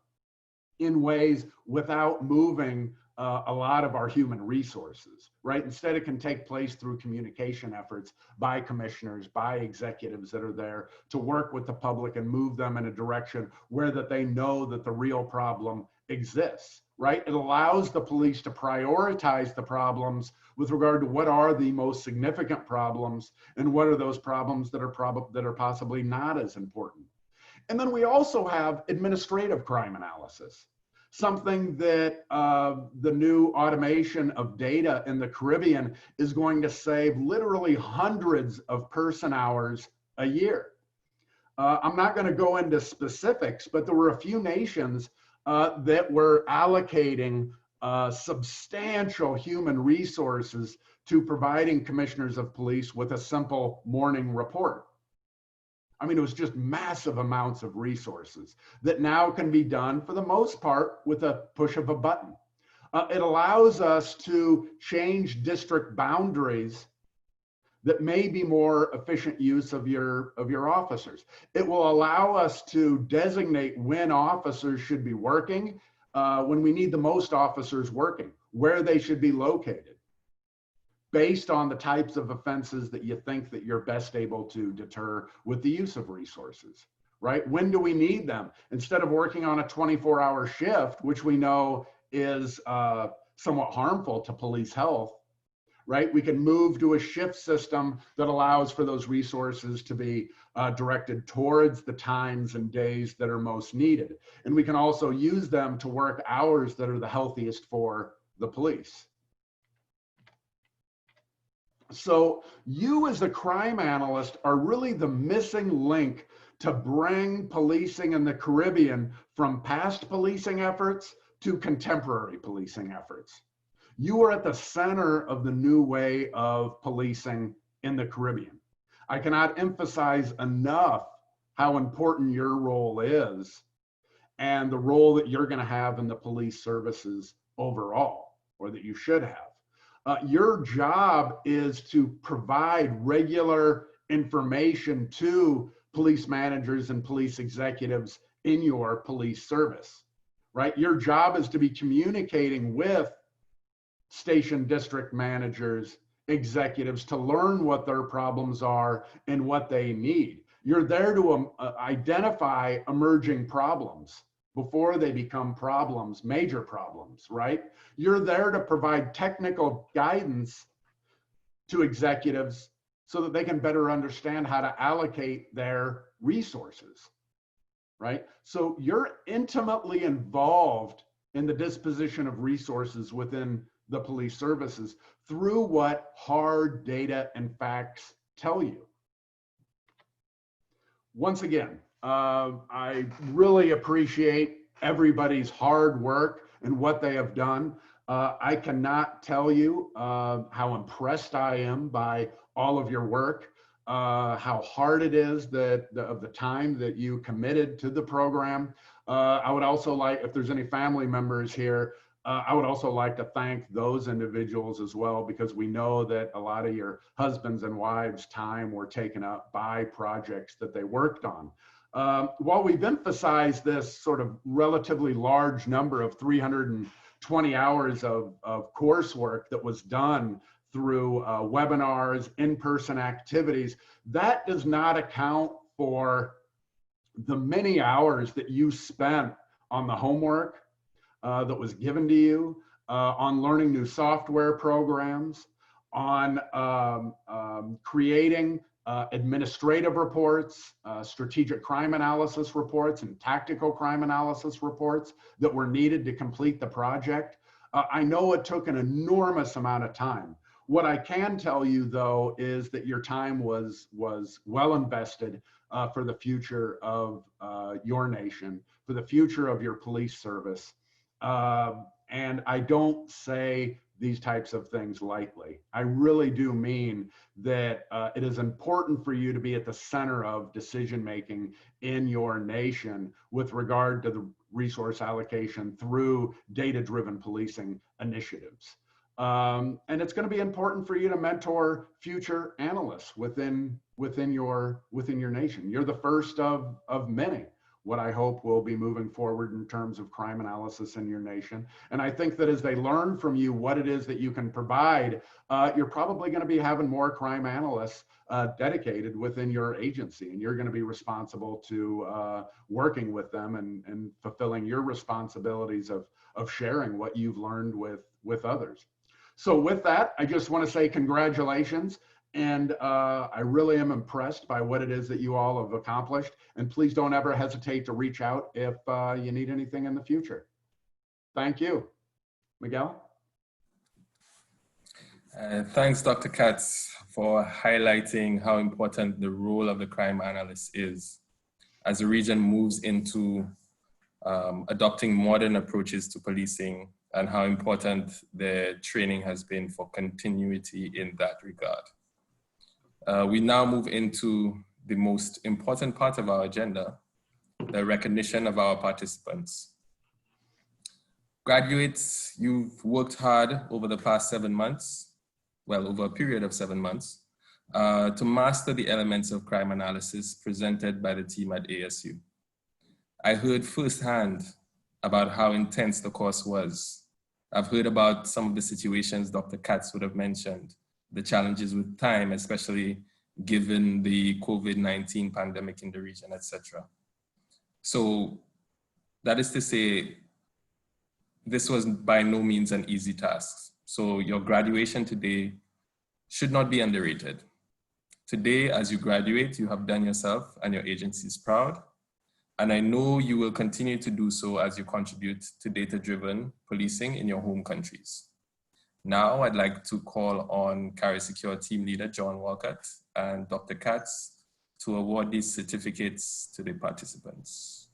in ways without moving a lot of our human resources, right? Instead, it can take place through communication efforts by commissioners, by executives that are there to work with the public and move them in a direction where that they know that the real problem exists, right? It allows the police to prioritize the problems with regard to what are the most significant problems and what are those problems that are possibly not as important. And then we also have administrative crime analysis, something that the new automation of data in the Caribbean is going to save literally hundreds of person hours a year. I'm not going to go into specifics, but there were a few nations that were allocating substantial human resources to providing commissioners of police with a simple morning report. I mean, it was just massive amounts of resources that now can be done for the most part with a push of a button. It allows us to change district boundaries that may be more efficient use of your officers. It will allow us to designate when officers should be working, when we need the most officers working, where they should be located, based on the types of offenses that you think that you're best able to deter with the use of resources, right? When do we need them? Instead of working on a 24-hour shift, which we know is somewhat harmful to police health, right? We can move to a shift system that allows for those resources to be directed towards the times and days that are most needed. And we can also use them to work hours that are the healthiest for the police. So you as a crime analyst are really the missing link to bring policing in the Caribbean from past policing efforts to contemporary policing efforts. You are at the center of the new way of policing in the Caribbean. I cannot emphasize enough how important your role is and the role that you're going to have in the police services overall, or that you should have. Your job is to provide regular information to police managers and police executives in your police service, right? Your job is to be communicating with station district managers, executives, to learn what their problems are and what they need. You're there to identify emerging problems before they become problems, major problems, right? You're there to provide technical guidance to executives so that they can better understand how to allocate their resources, right? So you're intimately involved in the disposition of resources within the police services through what hard data and facts tell you. Once again, I really appreciate everybody's hard work and what they have done. I cannot tell you how impressed I am by all of your work, how hard it is that of the time that you committed to the program. I would also like, if there's any family members here, I would also like to thank those individuals as well, because we know that a lot of your husbands and wives' time were taken up by projects that they worked on. While we've emphasized this sort of relatively large number of 320 hours of coursework that was done through webinars, in-person activities, that does not account for the many hours that you spent on the homework that was given to you, on learning new software programs, on creating administrative reports, strategic crime analysis reports, and tactical crime analysis reports that were needed to complete the project. I know it took an enormous amount of time. What I can tell you, though, is that your time was well invested for the future of your nation, for the future of your police service. And I don't say these types of things lightly. I really do mean that it is important for you to be at the center of decision-making in your nation with regard to the resource allocation through data-driven policing initiatives. And it's going to be important for you to mentor future analysts within your nation. You're the first of many, what I hope will be moving forward in terms of crime analysis in your nation. And I think that as they learn from you what it is that you can provide, you're probably going to be having more crime analysts dedicated within your agency, and you're going to be responsible to working with them and fulfilling your responsibilities of sharing what you've learned with others. So with that, I just want to say congratulations. And I really am impressed by what it is that you all have accomplished. And please don't ever hesitate to reach out if you need anything in the future. Thank you. Miguel? Thanks, Dr. Katz, for highlighting how important the role of the crime analyst is as the region moves into adopting modern approaches to policing, and how important the training has been for continuity in that regard. We now move into the most important part of our agenda, the recognition of our participants. Graduates, you've worked hard over the past 7 months, well, over a period of 7 months, to master the elements of crime analysis presented by the team at ASU. I heard firsthand about how intense the course was. I've heard about some of the situations Dr. Katz would have mentioned, the challenges with time, especially given the COVID-19 pandemic in the region, etc. So that is to say, this was by no means an easy task. So your graduation today should not be underrated. Today, as you graduate, you have done yourself and your agencies proud. And I know you will continue to do so as you contribute to data-driven policing in your home countries. Now, I'd like to call on CariSECURE team leader, John Walcott, and Dr. Katz to award these certificates to the participants.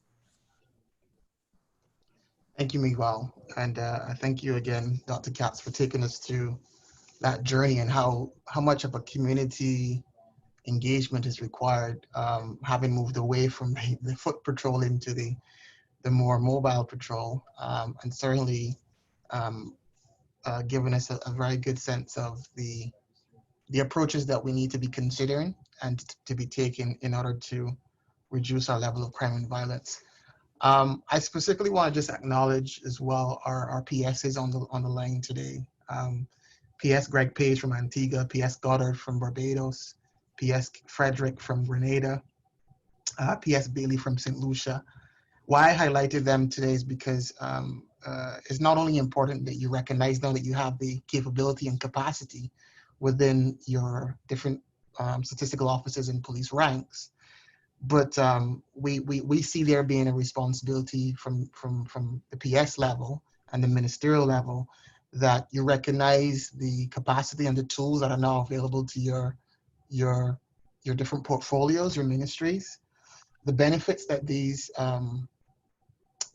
Thank you, Miguel. And thank you again, Dr. Katz, for taking us through that journey and how much of a community engagement is required, having moved away from the foot patrol into the more mobile patrol, and certainly giving us a very good sense of the approaches that we need to be considering and to be taken in order to reduce our level of crime and violence. I specifically want to just acknowledge as well our PSs on the line today. PS Greg Page from Antigua, PS Goddard from Barbados, PS Frederick from Grenada, PS Bailey from St. Lucia. Why I highlighted them today is because it's not only important that you recognize now that you have the capability and capacity within your different statistical offices and police ranks, but we see there being a responsibility from the PS level and the ministerial level that you recognize the capacity and the tools that are now available to your different portfolios, your ministries, the benefits that these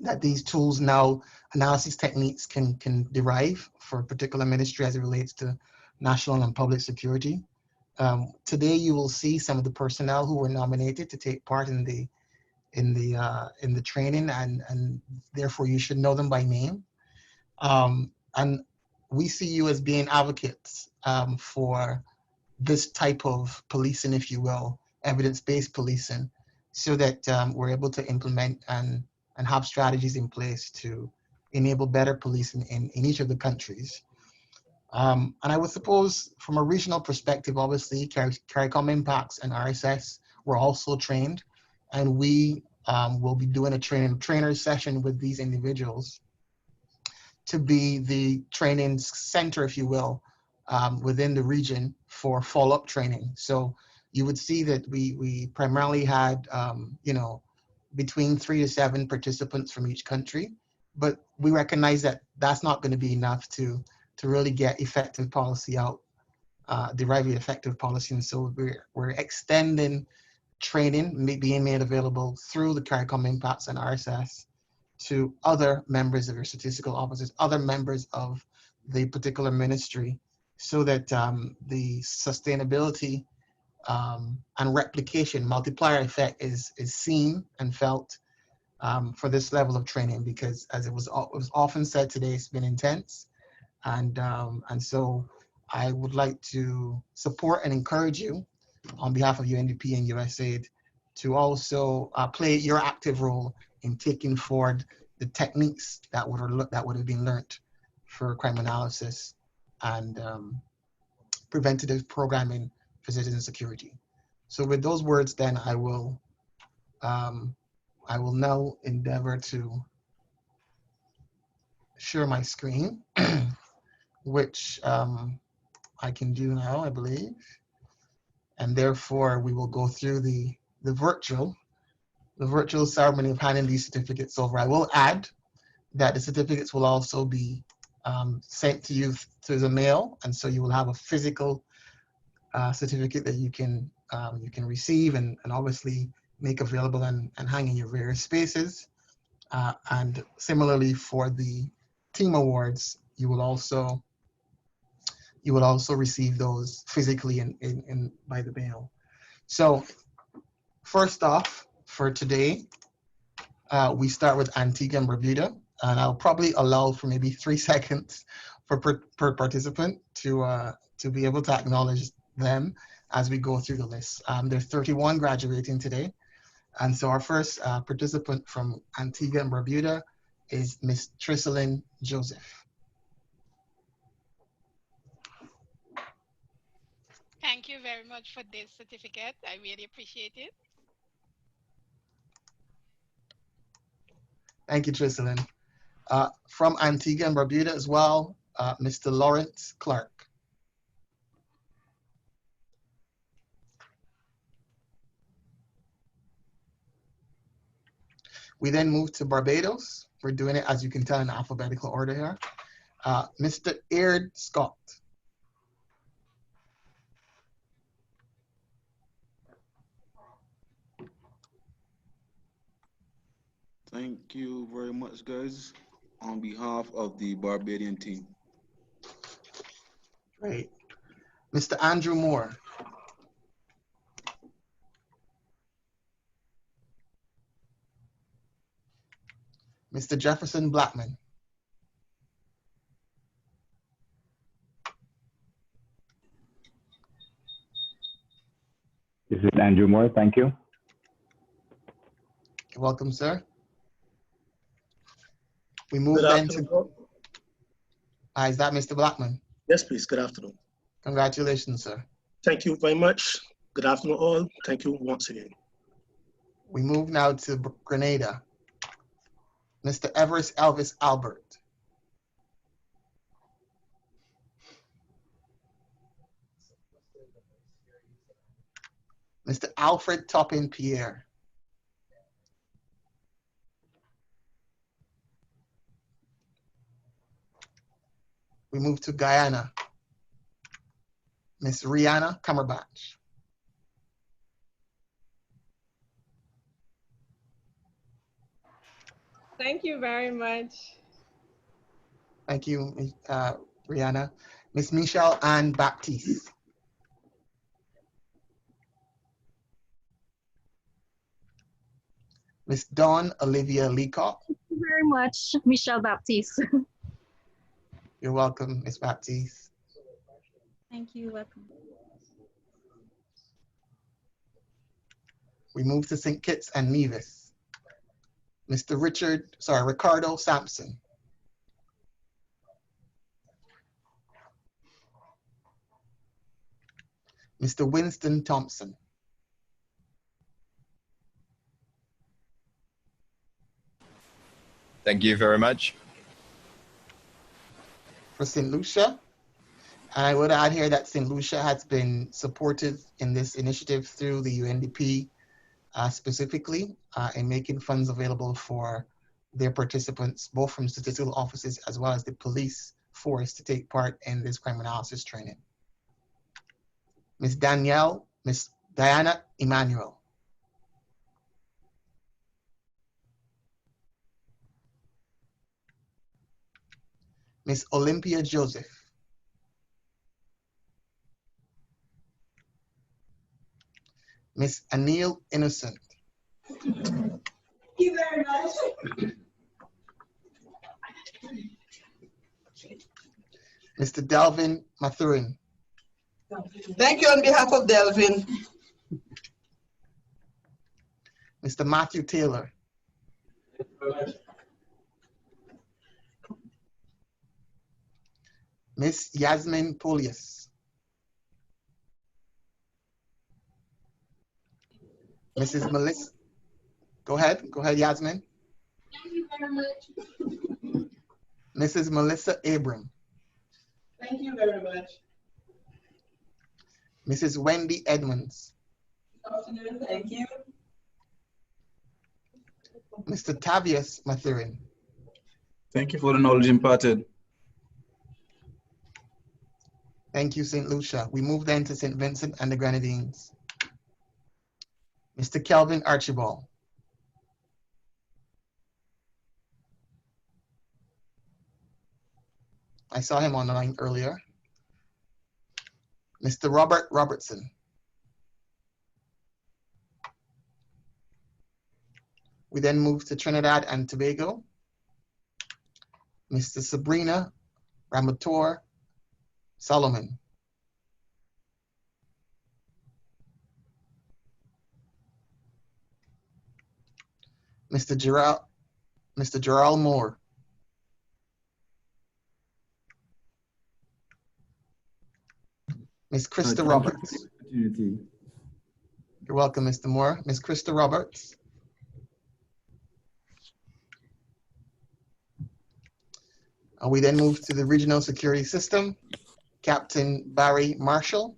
that these tools now, analysis techniques can derive for a particular ministry as it relates to national and public security. Today, you will see some of the personnel who were nominated to take part in the training, and therefore you should know them by name. And we see you as being advocates for this type of policing, if you will, evidence-based policing, so that we're able to implement and have strategies in place to enable better policing in each of the countries. And I would suppose from a regional perspective, obviously, CARICOM Impacts and RSS were also trained, and we will be doing a trainer session with these individuals to be the training center, if you will, within the region for follow-up training. So you would see that we primarily had, between 3 to 7 participants from each country, but we recognize that that's not going to be enough to really get effective policy out, derive effective policy. And so we're extending training being made available through the CARICOM Impacts and RSS to other members of your statistical offices, other members of the particular ministry, so that the sustainability and replication multiplier effect is seen and felt for this level of training, because as it was often said today, it's been intense. And so I would like to support and encourage you on behalf of UNDP and USAID to also play your active role in taking forward the techniques that would have been learned for crime analysis and preventative programming for citizen security. So with those words, then I will now endeavor to share my screen, which I can do now, I believe. And therefore, we will go through the virtual ceremony of handing these certificates over. I will add that the certificates will also be sent to you through the mail, and so you will have a physical certificate that you can receive and obviously make available and hang in your various spaces. And similarly for the team awards, you will also receive those physically in by the mail. So first off, for today, we start with Antigua and Barbuda, and I'll probably allow for maybe 3 seconds per participant to be able to acknowledge them as we go through the list. There's 31 graduating today, and so our first participant from Antigua and Barbuda is Miss Trisselyn Joseph. Thank you very much for this certificate. I really appreciate it. Thank you, Trisselyn. From Antigua and Barbuda as well, Mr. Lawrence Clark. We then move to Barbados. We're doing it, as you can tell, in alphabetical order here. Mr. Aird Scott. Thank you very much, guys, on behalf of the Barbadian team. Great. Mr. Andrew Moore. Mr. Jefferson Blackman. This is Andrew Moore. Thank you. You're welcome, sir. We move then to... is that Mr. Blackman? Yes, please. Good afternoon. Congratulations, sir. Thank you very much. Good afternoon, all. Thank you once again. We move now to Grenada. Mr. Everest Elvis Albert. Mr. Alfred Toppin Pierre. We move to Guyana. Miss Rihanna Cumberbatch. Thank you very much. Thank you, Rihanna. Ms. Michelle Ann Baptiste. Ms. Dawn Olivia Leacock. Thank you very much, Michelle Baptiste. You're welcome, Ms. Baptiste. Thank you, welcome. We move to St. Kitts and Nevis. Mr. Ricardo Sampson. Mr. Winston Thompson. Thank you very much. For St. Lucia, and I would add here that St. Lucia has been supported in this initiative through the UNDP specifically in making funds available for their participants, both from statistical offices as well as the police force, to take part in this crime analysis training. Ms. Diana Emmanuel. Ms. Olympia Joseph. Ms. Anil Innocent. Thank you very much. Mr. Delvin Mathurin. Thank you on behalf of Delvin. Mr. Matthew Taylor. Ms. Yasmin Polius. Mrs. Melissa. Go ahead, Yasmin. Thank you very much. Mrs. Melissa Abram. Thank you very much. Mrs. Wendy Edmonds. Good afternoon. Thank you. Mr. Tavius Mathurin. Thank you for the knowledge imparted. Thank you, St. Lucia. We move then to St. Vincent and the Grenadines. Mr. Kelvin Archibald. I saw him on the line earlier. Mr. Robert Robertson. We then move to Trinidad and Tobago. Mr. Sabrina Ramator Solomon. Mr. Gerald Moore. Ms. Krista Roberts. You're welcome, Mr. Moore. Ms. Krista Roberts. We then move to the Regional Security System, Captain Barry Marshall.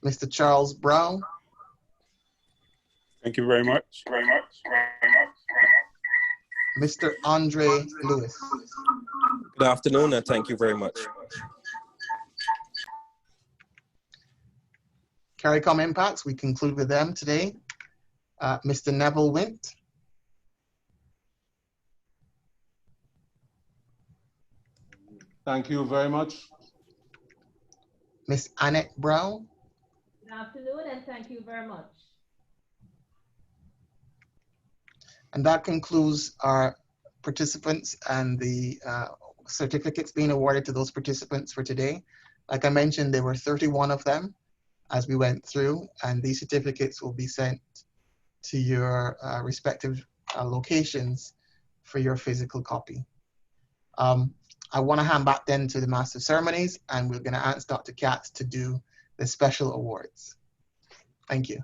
Mr. Charles Brown. Thank you very much. Mr. Andre Lewis. Good afternoon, and thank you very much. CARICOM impacts, we conclude with them today. Mr. Neville Wint. Thank you very much. Miss Annette Brown. Good afternoon, and thank you very much. And that concludes our participants and the certificates being awarded to those participants for today. Like I mentioned, there were 31 of them as we went through, and these certificates will be sent to your respective locations for your physical copy. I want to hand back then to the Master of Ceremonies, and we're going to ask Dr. Katz to do the special awards. Thank you.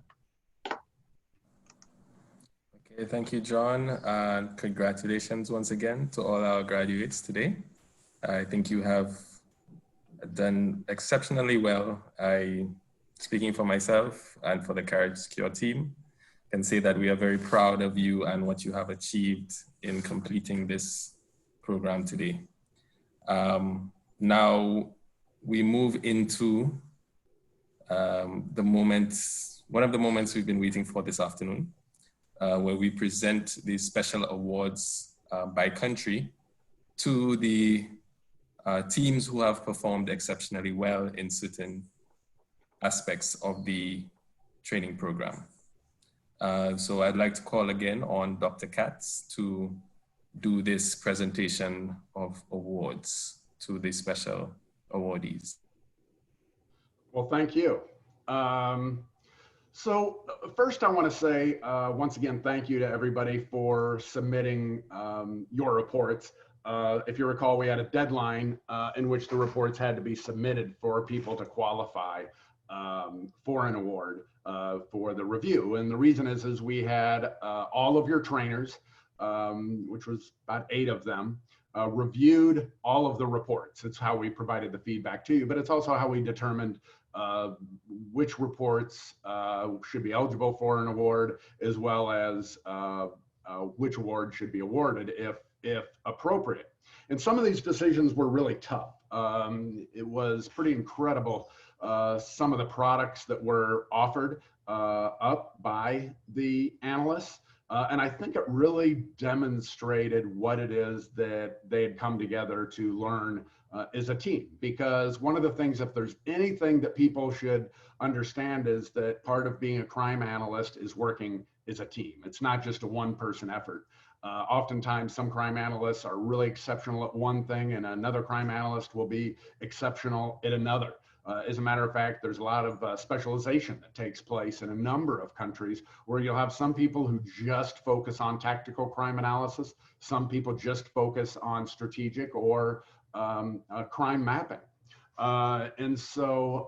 Okay, thank you, John, and congratulations once again to all our graduates today. I think you have done exceptionally well. Speaking for myself and for the CariSECURE team, can say that we are very proud of you and what you have achieved in completing this program today. Now we move into the moment one of the moments we've been waiting for this afternoon, where we present these special awards by country to the teams who have performed exceptionally well in certain aspects of the training program. So I'd like to call again on Dr. Katz to do this presentation of awards to the special awardees. Well, thank you. So first I want to say, once again, thank you to everybody for submitting your reports. If you recall, we had a deadline in which the reports had to be submitted for people to qualify for an award for the review. And the reason is we had all of your trainers, which was about 8 of them, reviewed all of the reports. It's how we provided the feedback to you, but it's also how we determined which reports should be eligible for an award, as well as which award should be awarded if appropriate. And some of these decisions were really tough. It was pretty incredible, some of the products that were offered up by the analysts. And I think it really demonstrated what it is that they had come together to learn as a team. Because one of the things, if there's anything that people should understand, is that part of being a crime analyst is working as a team. It's not just a one-person effort. Oftentimes, some crime analysts are really exceptional at one thing, and another crime analyst will be exceptional at another. As a matter of fact, there's a lot of specialization that takes place in a number of countries where you'll have some people who just focus on tactical crime analysis, some people just focus on strategic or crime mapping. And so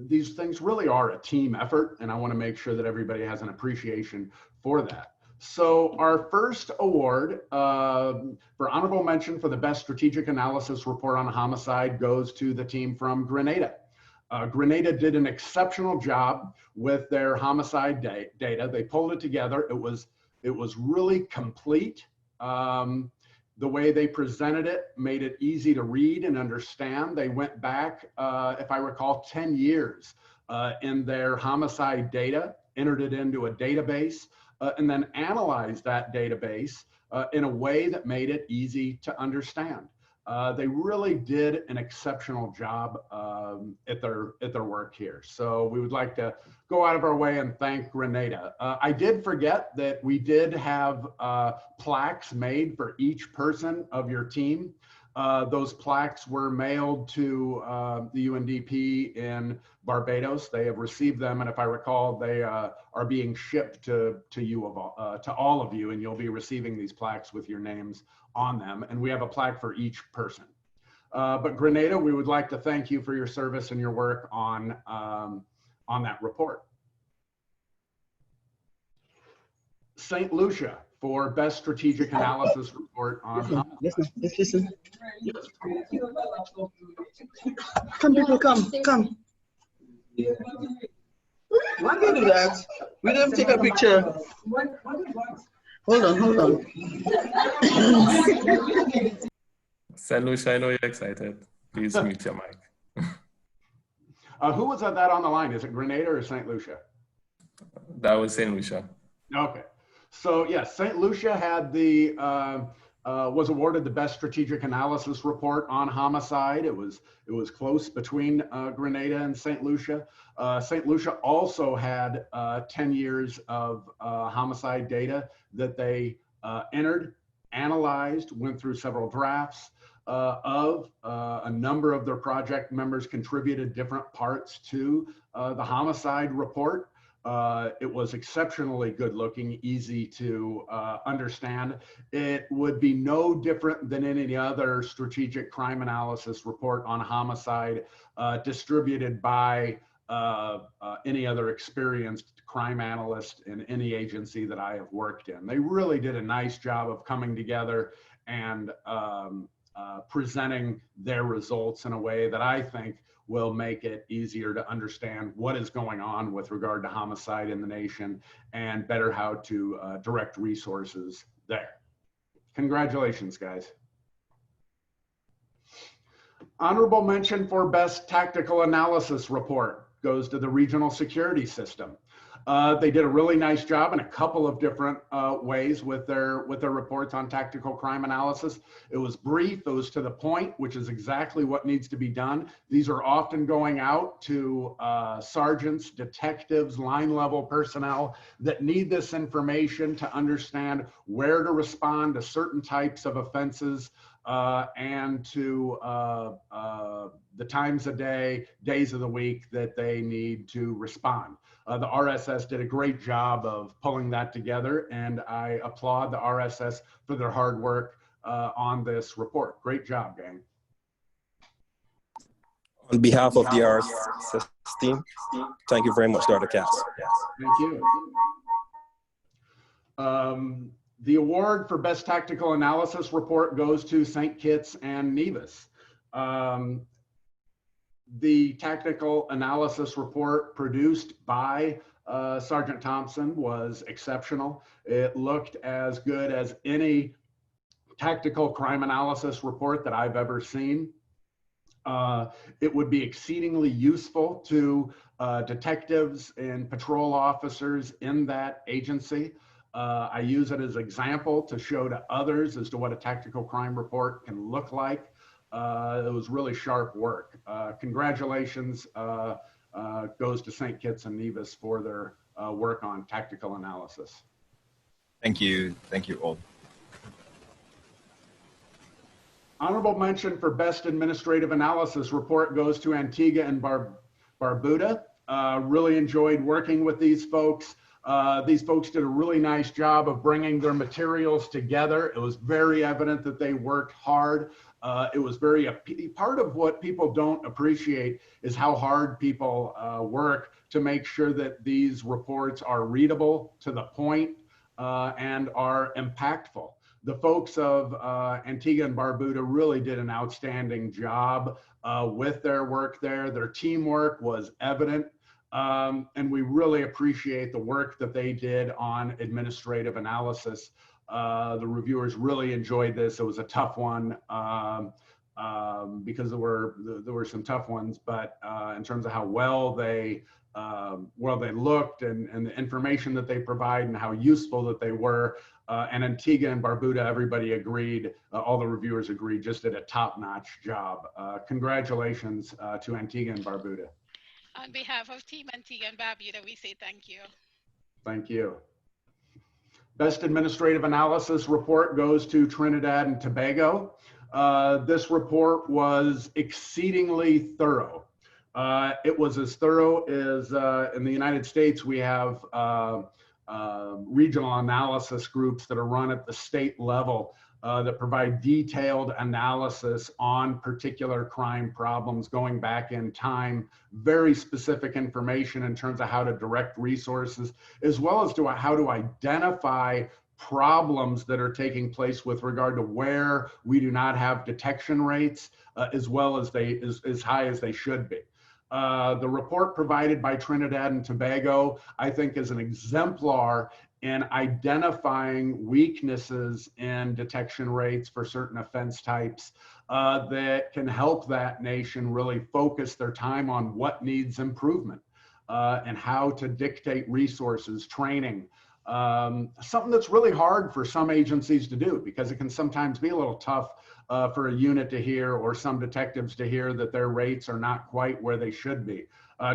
these things really are a team effort, and I want to make sure that everybody has an appreciation for that. So our first award for honorable mention for the best strategic analysis report on homicide goes to the team from Grenada. Grenada did an exceptional job with their homicide data. They pulled it together. It was really complete. The way they presented it made it easy to read and understand. They went back, if I recall, 10 years in their homicide data, entered it into a database, and then analyzed that database in a way that made it easy to understand. They really did an exceptional job at their work here. So we would like to go out of our way and thank Grenada. I did forget that we did have plaques made for each person of your team. Those plaques were mailed to the UNDP in Barbados. They have received them, and if I recall, they are being shipped to all of you, and you'll be receiving these plaques with your names on them. And we have a plaque for each person. But Grenada, we would like to thank you for your service and your work on that report. St. Lucia for best strategic analysis report on. Listen. Come, people, come. Why do you do that? We don't take a picture. Hold on. St. Lucia, I know you're excited. Please mute your mic. Who was that on the line? Is it Grenada or St. Lucia? That was St. Lucia. Okay. So yes, St. Lucia had the was awarded the best strategic analysis report on homicide. It was close between Grenada and St. Lucia. St. Lucia also had 10 years of homicide data that they entered, analyzed, went through several drafts of. A number of their project members contributed different parts to the homicide report. It was exceptionally good looking, easy to understand. It would be no different than any other strategic crime analysis report on homicide distributed by any other experienced crime analyst in any agency that I have worked in. They really did a nice job of coming together and presenting their results in a way that I think will make it easier to understand what is going on with regard to homicide in the nation and better how to direct resources there. Congratulations, guys. Honorable mention for best tactical analysis report goes to the regional security system. They did a really nice job in a couple of different ways with their reports on tactical crime analysis. It was brief, it was to the point, which is exactly what needs to be done. These are often going out to sergeants, detectives, line level personnel that need this information to understand where to respond to certain types of offenses and to the times of day, days of the week that they need to respond. The RSS did a great job of pulling that together, and I applaud the RSS for their hard work on this report. Great job, gang. On behalf of the RSS team, thank you very much, Dr. Cass. Thank you. The award for Best Tactical Analysis Report goes to St. Kitts and Nevis. The tactical analysis report produced by Sergeant Thompson was exceptional. It looked as good as any tactical crime analysis report that I've ever seen. It would be exceedingly useful to detectives and patrol officers in that agency. I use it as an example to show to others as to what a tactical crime report can look like. It was really sharp work. Congratulations goes to St. Kitts and Nevis for their work on tactical analysis. Thank you all. Honorable mention for Best Administrative Analysis Report goes to Antigua and Barbuda. Really enjoyed working with these folks. These folks did a really nice job of bringing their materials together. It was very evident that they worked hard. It was part of what people don't appreciate is how hard people work to make sure that these reports are readable, to the point, and are impactful. The folks of Antigua and Barbuda really did an outstanding job with their work there. Their teamwork was evident. And we really appreciate the work that they did on administrative analysis. The reviewers really enjoyed this. It was a tough one because there were some tough ones, but in terms of how well they looked and the information that they provide and how useful that they were, and Antigua and Barbuda, everybody agreed, all the reviewers agreed, just did a top-notch job. Congratulations to Antigua and Barbuda. On behalf of Team Antigua and Barbuda, we say thank you. Thank you. Best Administrative Analysis Report goes to Trinidad and Tobago. This report was exceedingly thorough. It was as thorough as in the United States, we have regional analysis groups that are run at the state level that provide detailed analysis on particular crime problems going back in time, very specific information in terms of how to direct resources, as well as to how to identify problems that are taking place with regard to where we do not have detection rates as well as as high as they should be. The report provided by Trinidad and Tobago, I think, is an exemplar in identifying weaknesses in detection rates for certain offense types that can help that nation really focus their time on what needs improvement and how to dictate resources, training. Something that's really hard for some agencies to do because it can sometimes be a little tough for a unit to hear or some detectives to hear that their rates are not quite where they should be.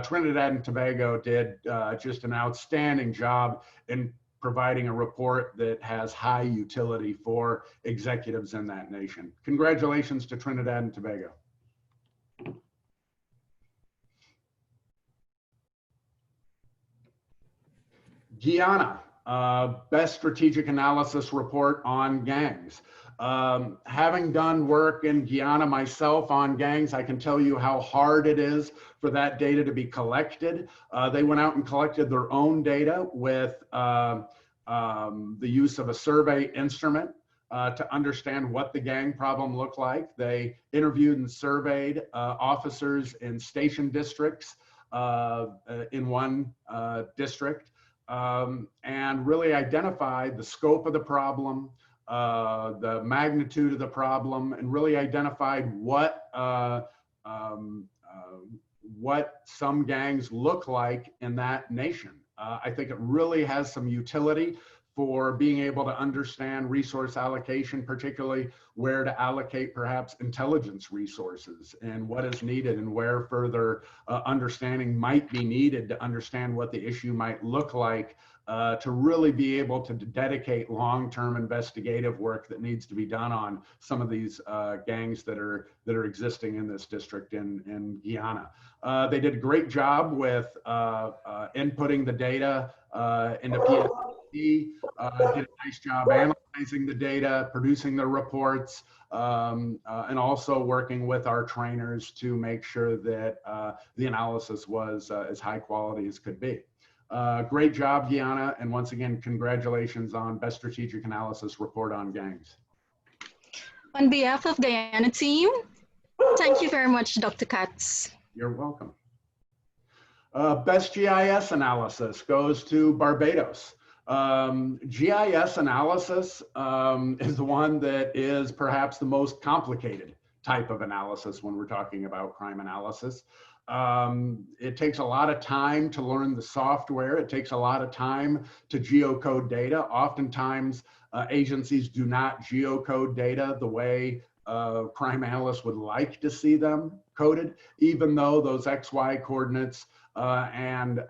Trinidad and Tobago did just an outstanding job in providing a report that has high utility for executives in that nation. Congratulations to Trinidad and Tobago. Guyana, Best Strategic Analysis Report on Gangs. Having done work in Guyana myself on gangs, I can tell you how hard it is for that data to be collected. They went out and collected their own data with the use of a survey instrument to understand what the gang problem looked like. They interviewed and surveyed officers in station districts in one district and really identified the scope of the problem, the magnitude of the problem, and really identified what some gangs look like in that nation. I think it really has some utility for being able to understand resource allocation, particularly where to allocate perhaps intelligence resources and what is needed and where further understanding might be needed to understand what the issue might look like, to really be able to dedicate long-term investigative work that needs to be done on some of these gangs that are existing in this district in Guyana. They did a great job with inputting the data into PSC. Did a nice job analyzing the data, producing the reports, and also working with our trainers to make sure that the analysis was as high quality as could be. Great job, Guyana, and once again, congratulations on Best Strategic Analysis Report on Gangs. On behalf of Guyana team, thank you very much, Dr. Katz. You're welcome. Best GIS Analysis goes to Barbados. GIS analysis is the one that is perhaps the most complicated type of analysis when we're talking about crime analysis. It takes a lot of time to learn the software. It takes a lot of time to geocode data. Oftentimes, agencies do not geocode data the way crime analysts would like to see them coded, even though those XY coordinates and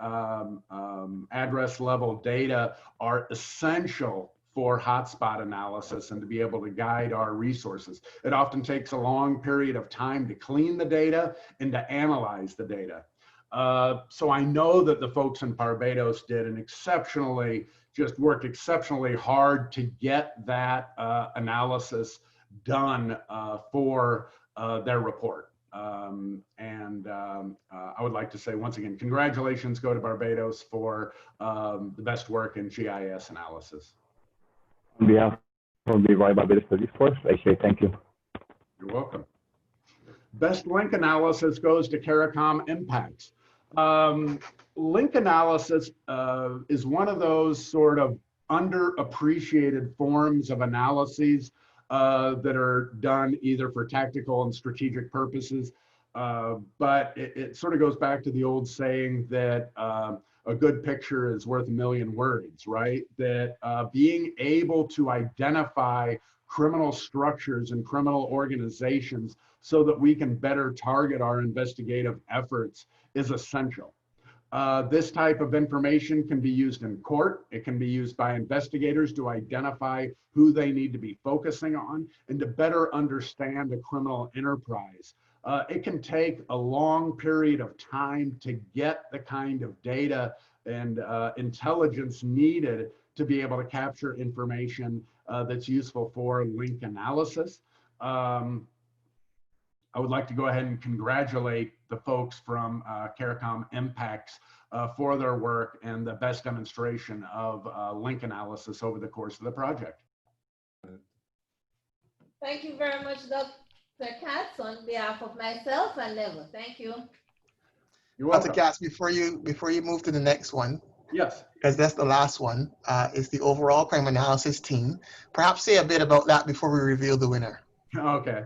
address level data are essential for hotspot analysis and to be able to guide our resources. It often takes a long period of time to clean the data and to analyze the data. So I know that the folks in Barbados did an worked exceptionally hard to get that analysis done for their report. I would like to say once again, congratulations go to Barbados for the best work in GIS analysis. On behalf of the Royal Barbados Police Force, I say thank you. You're welcome. Best link analysis goes to CARICOM impacts. Link analysis is one of those sort of underappreciated forms of analyses that are done either for tactical and strategic purposes. But it sort of goes back to the old saying that a good picture is worth a million words, right? That being able to identify criminal structures and criminal organizations so that we can better target our investigative efforts is essential. This type of information can be used in court. It can be used by investigators to identify who they need to be focusing on and to better understand a criminal enterprise. It can take a long period of time to get the kind of data and intelligence needed to be able to capture information that's useful for link analysis. I would like to go ahead and congratulate the folks from CARICOM Impacts for their work and the best demonstration of link analysis over the course of the project. Thank you very much, Dr. Katz, on behalf of myself and Neville. Thank you. You're welcome. Dr. Katz, before you move to the next one, yes, because that's the last one, is the overall crime analysis team. Perhaps say a bit about that before we reveal the winner. Okay.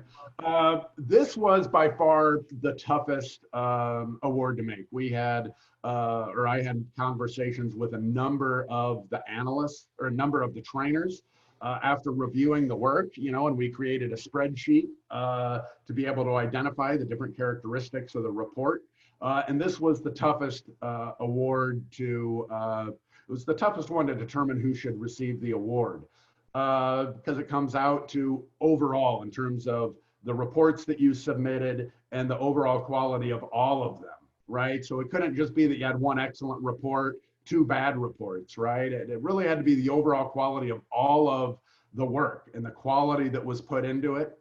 This was by far the toughest award to make. We had, or I had conversations with a number of the analysts or a number of the trainers after reviewing the work, and we created a spreadsheet to be able to identify the different characteristics of the report. And this was the toughest award to, it was the toughest one to determine who should receive the award. Because it comes out to overall in terms of the reports that you submitted and the overall quality of all of them, right? So it couldn't just be that you had one excellent report, two bad reports, right? It really had to be the overall quality of all of the work and the quality that was put into it.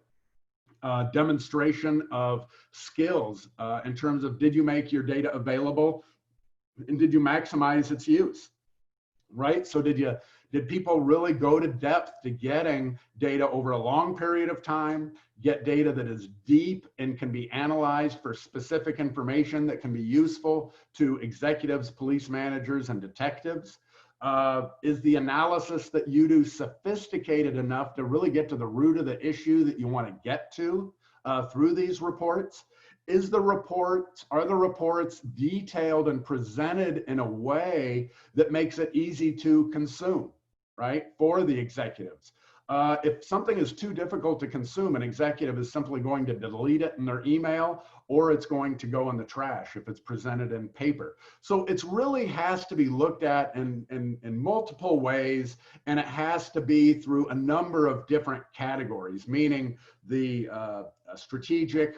Demonstration of skills in terms of did you make your data available and did you maximize its use, right? So did people really go to depth to getting data over a long period of time, get data that is deep and can be analyzed for specific information that can be useful to executives, police managers, and detectives? Is the analysis that you do sophisticated enough to really get to the root of the issue that you want to get to through these reports? Are the reports detailed and presented in a way that makes it easy to consume, right, for the executives? If something is too difficult to consume, an executive is simply going to delete it in their email, or it's going to go in the trash if it's presented in paper. So it really has to be looked at in multiple ways, and it has to be through a number of different categories, meaning the strategic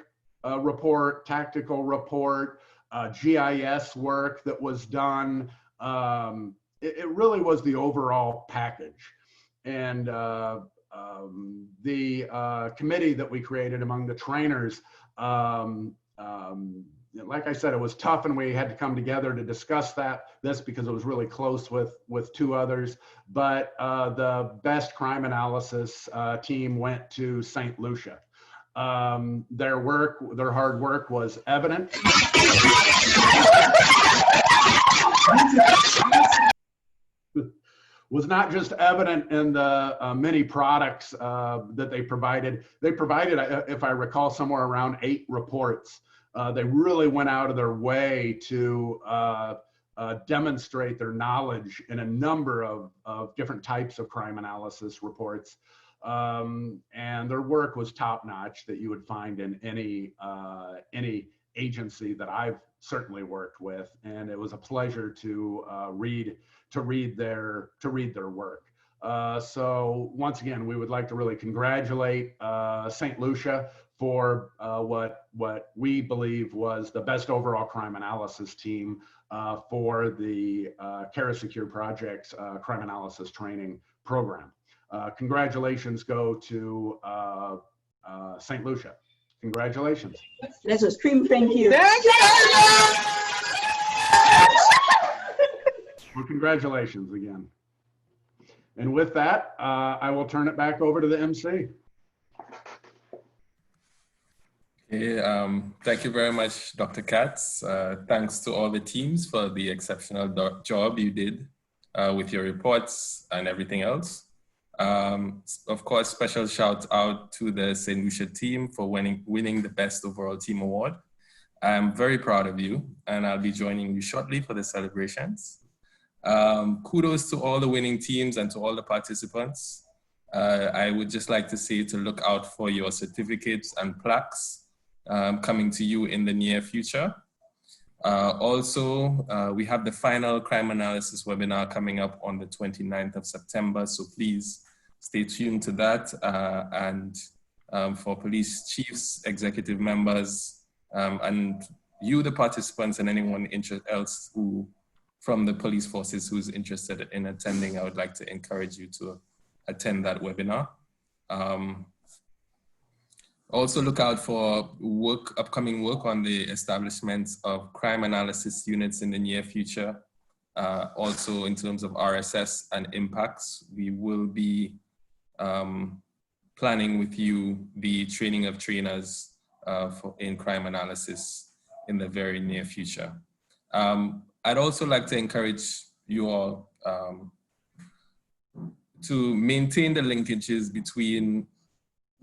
report, tactical report, GIS work that was done. It really was the overall package. And the committee that we created among the trainers, like I said, it was tough, and we had to come together to discuss this because it was really close with two others. But the best crime analysis team went to St. Lucia. Their hard work was evident. Was not just evident in the many products that they provided. They provided, if I recall, somewhere around 8 reports. They really went out of their way to demonstrate their knowledge in a number of different types of crime analysis reports. And their work was top-notch that you would find in any agency that I've certainly worked with, and it was a pleasure to read their work. So once again, we would like to really congratulate St. Lucia for what we believe was the best overall crime analysis team for the CariSECURE Project's crime analysis training program. Congratulations go to St. Lucia. Congratulations. Let's scream thank you. Thank you. Well, congratulations again. And with that, I will turn it back over to the MC. Okay, thank you very much, Dr. Katz. Thanks to all the teams for the exceptional job you did with your reports and everything else. Of course, special shout out to the St. Lucia team for winning the Best Overall Team Award. I'm very proud of you, and I'll be joining you shortly for the celebrations. Kudos to all the winning teams and to all the participants. I would just like to say to look out for your certificates and plaques coming to you in the near future. Also, we have the final crime analysis webinar coming up on the 29th of September, so please stay tuned to that. And for police chiefs, executive members, and you, the participants, and anyone else who from the police forces who's interested in attending, I would like to encourage you to attend that webinar. Also look out for upcoming work on the establishment of crime analysis units in the near future. Also in terms of RSS and impacts, we will be planning with you the training of trainers in crime analysis in the very near future. I'd also like to encourage you all to maintain the linkages between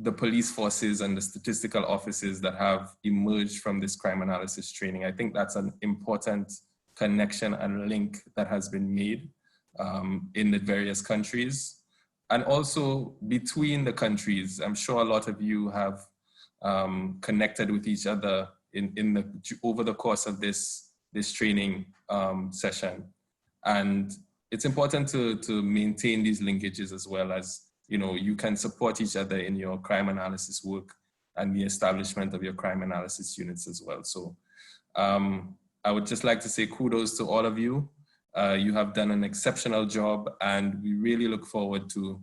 the police forces and the statistical offices that have emerged from this crime analysis training. I think that's an important connection and link that has been made in the various countries. And also between the countries. I'm sure a lot of you have connected with each other over the course of this training session. And it's important to maintain these linkages as well, as you can support each other in your crime analysis work and the establishment of your crime analysis units as well. So I would just like to say kudos to all of you. You have done an exceptional job, and we really look forward to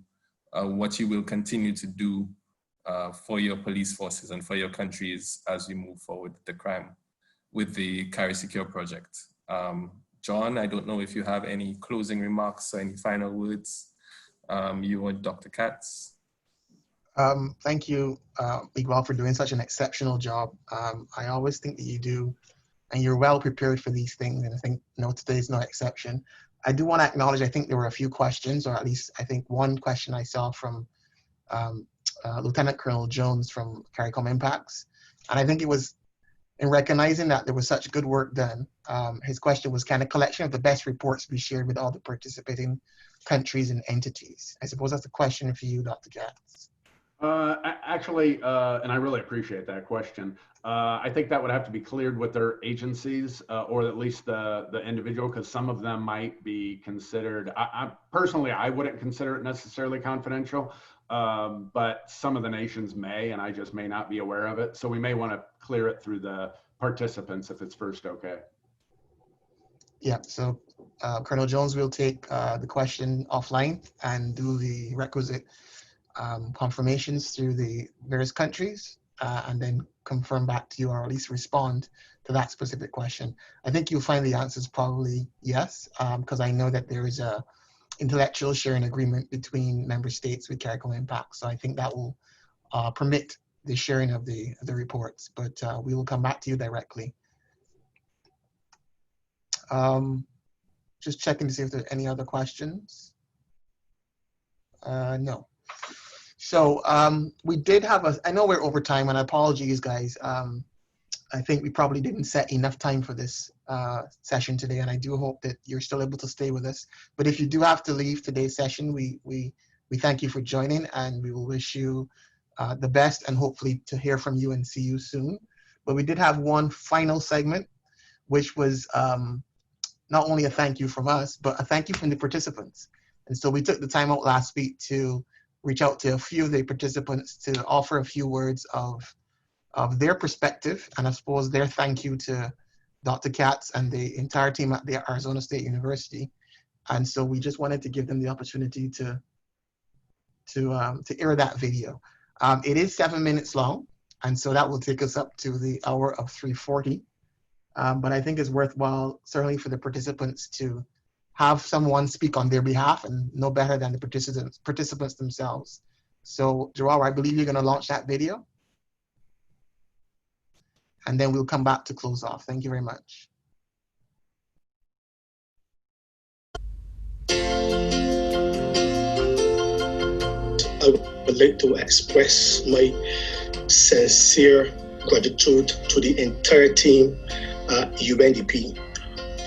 what you will continue to do for your police forces and for your countries as we move forward with the CariSECURE project. John, I don't know if you have any closing remarks or any final words. You or Dr. Katz. Thank you, Miguel, for doing such an exceptional job. I always think that you do, and you're well prepared for these things, and I think today is no exception. I do want to acknowledge, I think there were a few questions, or at least I think one question I saw from Lieutenant Colonel Jones from CARICOM Impacts. And I think it was in recognizing that there was such good work done. His question was, can a collection of the best reports be shared with all the participating countries and entities? I suppose that's a question for you, Dr. Katz. Actually, and I really appreciate that question. I think that would have to be cleared with their agencies, or at least the individual, because some of them might be considered, personally, I wouldn't consider it necessarily confidential, but some of the nations may, and I just may not be aware of it. So we may want to clear it through the participants if it's first okay. Yeah, so Colonel Jones will take the question offline and do the requisite confirmations through the various countries, and then confirm back to you, or at least respond to that specific question. I think you'll find the answer is probably yes, because I know that there is a intellectual sharing agreement between member states with CARICOM Impact. So I think that will permit the sharing of the reports, but we will come back to you directly. Just checking to see if there are any other questions. No. So we did have I know we're over time, and apologies, guys. I think we probably didn't set enough time for this session today, and I do hope that you're still able to stay with us. But if you do have to leave today's session, we thank you for joining, and we will wish you the best, and hopefully to hear from you and see you soon. But we did have one final segment, which was not only a thank you from us, but a thank you from the participants. And so we took the time out last week to reach out to a few of the participants to offer a few words of their perspective, and I suppose their thank you to Dr. Katz and the entire team at the Arizona State University. And so we just wanted to give them the opportunity to air that video. It is 7 minutes long, and so that will take us up to the hour of 3:40. But I think it's worthwhile, certainly for the participants, to have someone speak on their behalf, and no better than the participants themselves. So Joao, I believe you're going to launch that video, and then we'll come back to close off. Thank you very much. I would like to express my sincere gratitude to the entire team at UNDP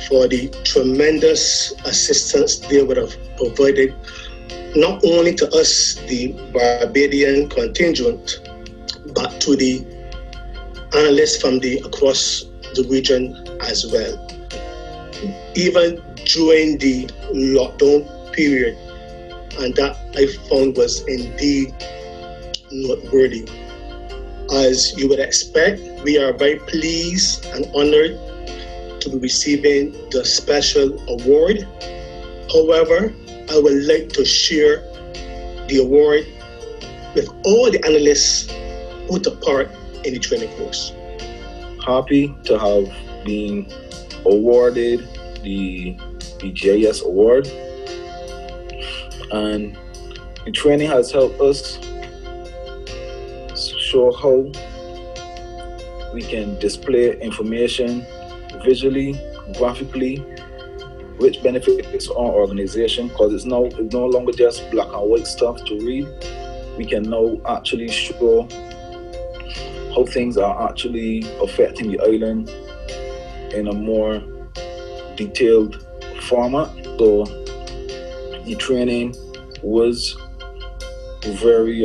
for the tremendous assistance they would have provided, not only to us, the Barbadian contingent, but to the analysts from across the region as well. Even during the lockdown period, and that I found was indeed noteworthy. As you would expect, we are very pleased and honored to be receiving the special award. However, I would like to share the award with all the analysts who took part in the training course. Happy to have been awarded the GIS award, and the training has helped us show how we can display information visually, graphically, which benefits our organization, because it's no longer just black and white stuff to read. We can now actually show how things are actually affecting the island in a more detailed format. So the training was very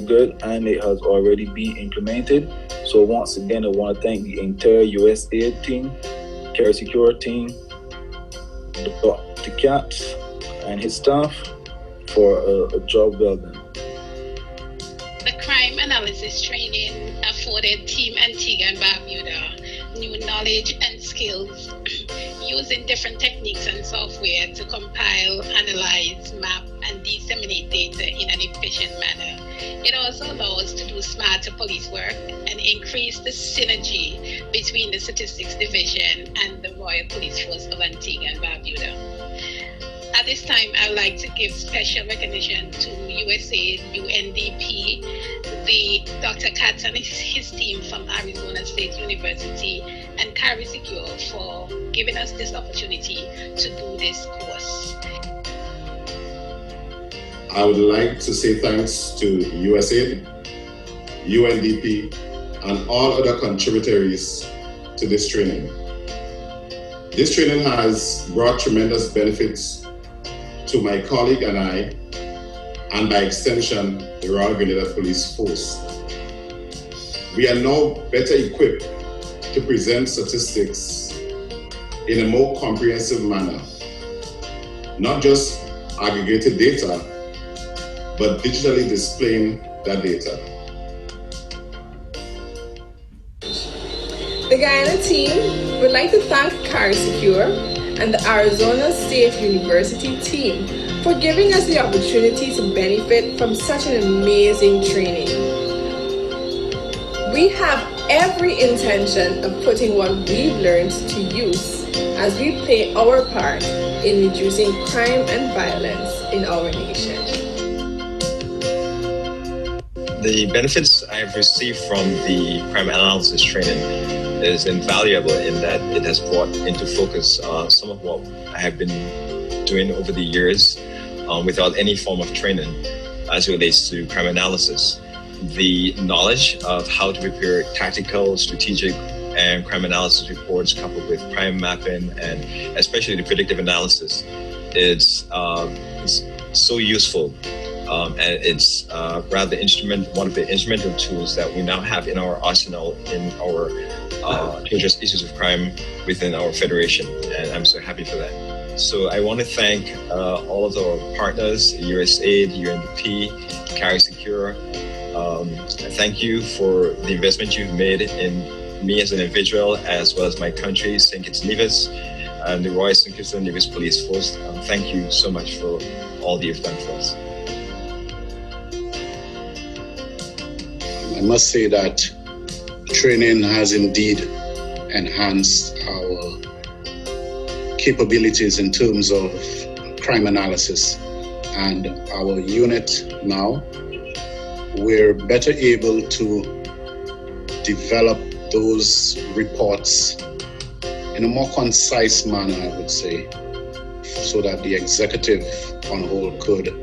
good, and it has already been implemented. So once again, I want to thank the entire USAID team, CariSECURE team, Dr. Katz and his staff for a job well done. The crime analysis training afforded Team Antigua and Barbuda new knowledge and skills using different techniques and software to compile, analyze, map, and disseminate data in an efficient manner. It also allows to do smarter police work and increase the synergy between the Statistics Division and the Royal Police Force of Antigua and Barbuda. At this time, I'd like to give special recognition to USAID, UNDP, Dr. Katz and his team from Arizona State University, and CariSECURE for giving us this opportunity to do this course. I would like to say thanks to USAID, UNDP, and all other contributors to this training. This training has brought tremendous benefits to my colleague and I, and by extension, the Royal Grenada Police Force. We are now better equipped to present statistics in a more comprehensive manner, not just aggregated data, but digitally displaying that data. The Guyana team would like to thank CariSECURE and the Arizona State University team for giving us the opportunity to benefit from such an amazing training. We have every intention of putting what we've learned to use as we play our part in reducing crime and violence in our nation. The benefits I've received from the crime analysis training is invaluable in that it has brought into focus some of what I have been doing over the years without any form of training as it relates to crime analysis. The knowledge of how to prepare tactical, strategic, and crime analysis reports coupled with crime mapping and especially the predictive analysis is so useful. And it's rather one of the instrumental tools that we now have in our arsenal in our to address issues of crime within our federation, and I'm so happy for that. So I want to thank all of our partners, USAID, UNDP, CariSECURE. Thank you for the investment you've made in me as an individual, as well as my country, St. Kitts and Nevis, and the Royal St. Kitts and Nevis Police Force. Thank you so much for all that you've done for us. I must say that training has indeed enhanced our capabilities in terms of crime analysis, and our unit now, we're better able to develop those reports in a more concise manner, I would say, so that the executive on whole could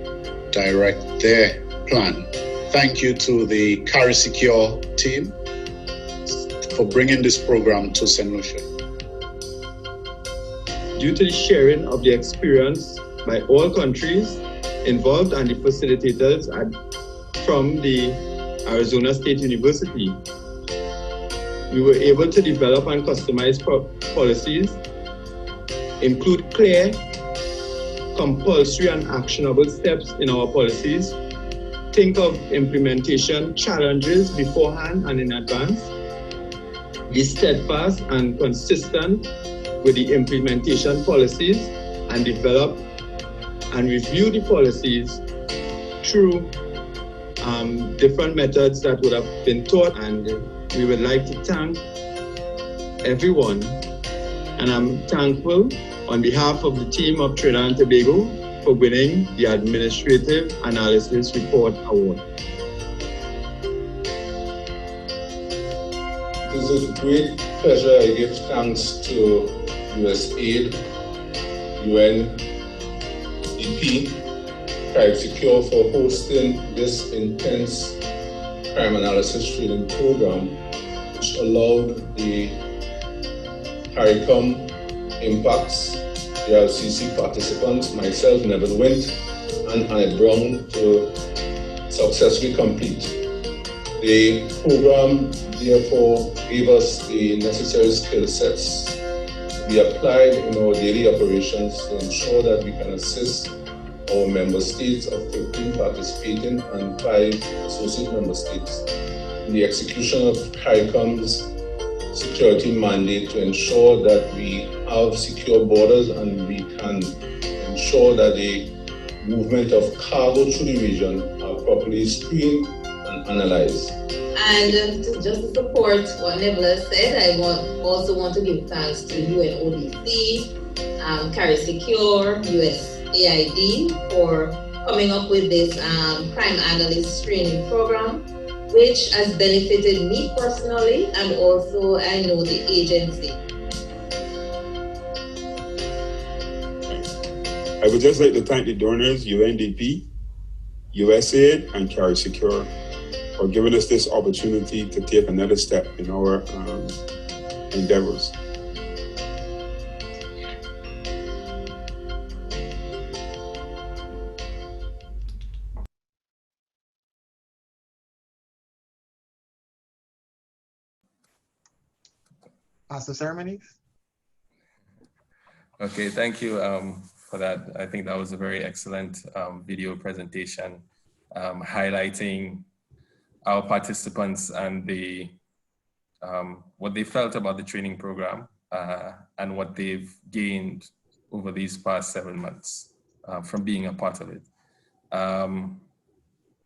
direct their plan. Thank you to the CariSECURE team for bringing this program to St. Lucia. Due to the sharing of the experience by all countries involved and the facilitators from the Arizona State University, we were able to develop and customize policies, include clear, compulsory and actionable steps in our policies, think of implementation challenges beforehand and in advance, be steadfast and consistent with the implementation policies, and develop and review the policies through different methods that would have been taught. And we would like to thank everyone, and I'm thankful on behalf of the team of Trinidad and Tobago for winning the Administrative Analysis Report Award. It is a great pleasure. I give thanks to USAID, UNDP, CariSECURE for hosting this intense crime analysis training program, which allowed the CARICOM impacts, the RCC participants, myself, Neville Wint, and Annette Brown to successfully complete. The program therefore gave us the necessary skill sets to be applied in our daily operations to ensure that we can assist our member states of 13 participating and 5 associate member states in the execution of CARICOM's security mandate to ensure that we have secure borders and we can ensure that the movement of cargo through the region are properly screened and analyzed. And just to support what Neville said, I also want to give thanks to UNODC, CariSECURE, USAID for coming up with this crime analyst training program. which has benefited me personally and also I know the agency. I would just like to thank the donors, UNDP, USAID, and CariSECURE for giving us this opportunity to take another step in our endeavors. Master Ceremonies. Okay, thank you for that. I think that was a very excellent video presentation highlighting our participants and the what they felt about the training program and what they've gained over these past 7 months from being a part of it.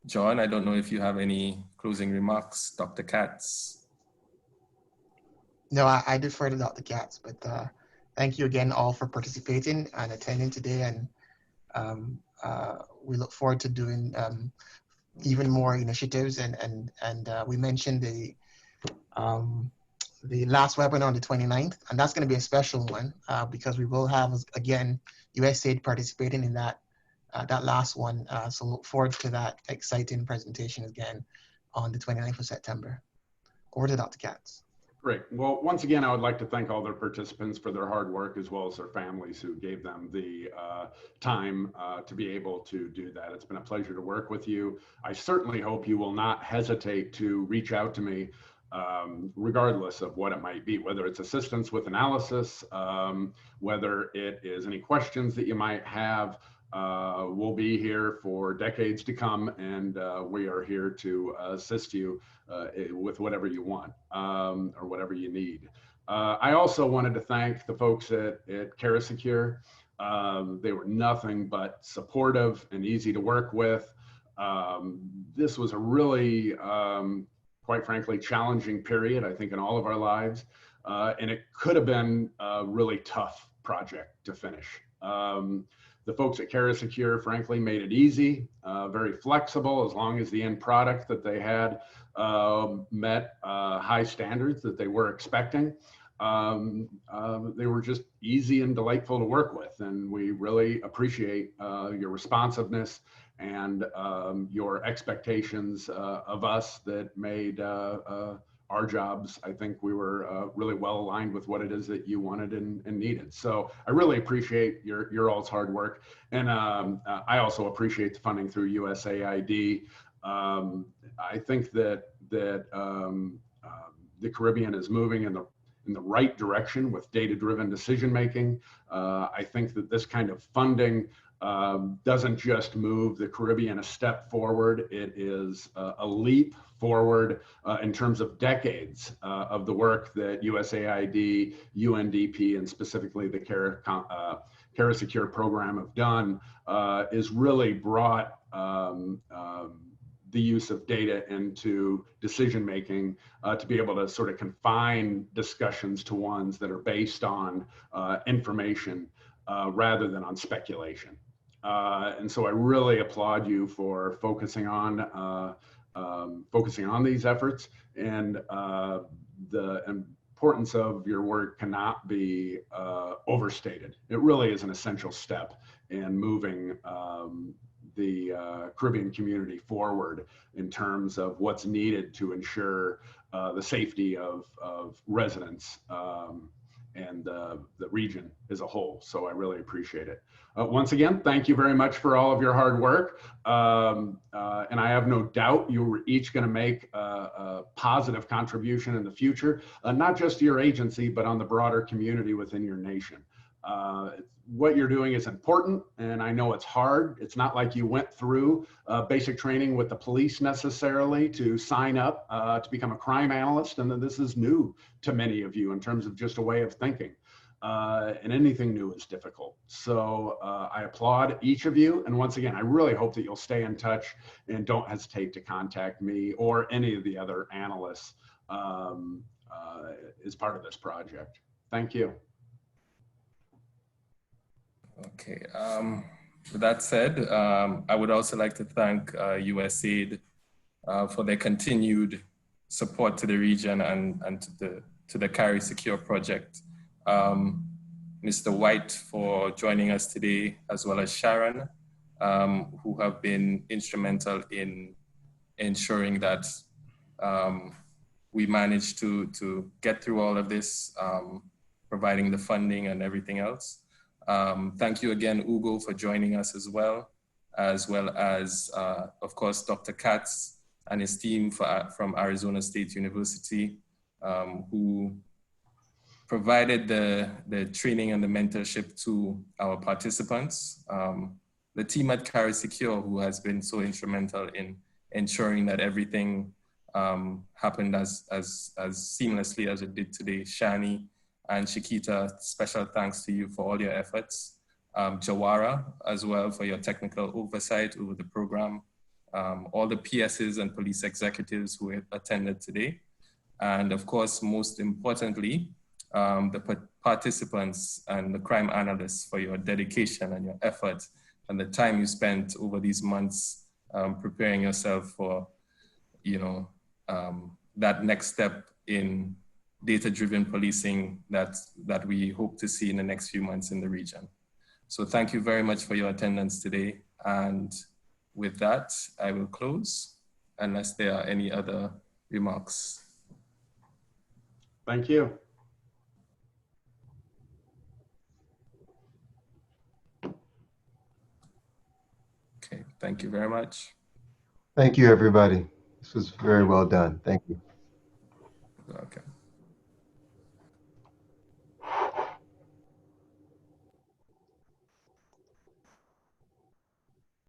John, I don't know if you have any closing remarks. Dr. Katz. No, I defer to Dr. Katz, but thank you again all for participating and attending today. And we look forward to doing even more initiatives. And we mentioned the last webinar on the 29th, and that's going to be a special one because we will have, again, USAID participating in that last one. So look forward to that exciting presentation again on the 29th of September. Over to Dr. Katz. Great. Well, once again, I would like to thank all their participants for their hard work, as well as their families who gave them the time to be able to do that. It's been a pleasure to work with you. I certainly hope you will not hesitate to reach out to me, regardless of what it might be, whether it's assistance with analysis, whether it is any questions that you might have. We'll be here for decades to come, and we are here to assist you with whatever you want or whatever you need. I also wanted to thank the folks at CariSECURE. They were nothing but supportive and easy to work with. This was a really, quite frankly, challenging period, I think, in all of our lives. And it could have been a really tough project to finish. The folks at CariSECURE, frankly, made it easy, very flexible, as long as the end product that they had met high standards that they were expecting. They were just easy and delightful to work with, and we really appreciate your responsiveness and your expectations of us that made our jobs. I think we were really well aligned with what it is that you wanted and needed. So I really appreciate your all's hard work. And I also appreciate the funding through USAID. I think that the Caribbean is moving in the right direction with data-driven decision-making. I think that this kind of funding doesn't just move the Caribbean a step forward, it is a leap forward in terms of decades of the work that USAID, UNDP, and specifically the CariSECURE program have done, is really brought the use of data into decision-making to be able to sort of confine discussions to ones that are based on information rather than on speculation. And so I really applaud you for focusing on these efforts, and the importance of your work cannot be overstated. It really is an essential step in moving the Caribbean community forward in terms of what's needed to ensure the safety of residents and the region as a whole. So I really appreciate it. Once again, thank you very much for all of your hard work. And I have no doubt you're each going to make a positive contribution in the future, not just to your agency, but on the broader community within your nation. What you're doing is important, and I know it's hard. It's not like you went through basic training with the police necessarily to sign up to become a crime analyst, and then this is new to many of you in terms of just a way of thinking. And anything new is difficult. So I applaud each of you. And once again, I really hope that you'll stay in touch and don't hesitate to contact me or any of the other analysts as part of this project. Thank you. Okay, with that said, I would also like to thank USAID for their continued support to the region and to the CariSECURE project. Mr. White for joining us today, as well as Sharon, who have been instrumental in ensuring that we managed to get through all of this, providing the funding and everything else. Thank you again, Ugo, for joining us as well as, of course, Dr. Katz and his team from Arizona State University, who provided the training and the mentorship to our participants. The team at CariSECURE, who has been so instrumental in ensuring that everything happened as seamlessly as it did today. Shani and Shikita, special thanks to you for all your efforts. Jawara as well for your technical oversight over the program. All the PSs and police executives who attended today. And of course, most importantly, the participants and the crime analysts for your dedication and your effort and the time you spent over these months preparing yourself for, that next step in data-driven policing that we hope to see in the next few months in the region. So thank you very much for your attendance today. And with that, I will close unless there are any other remarks. Thank you. Okay, thank you very much. Thank you, everybody. This was very well done. Thank you. Okay.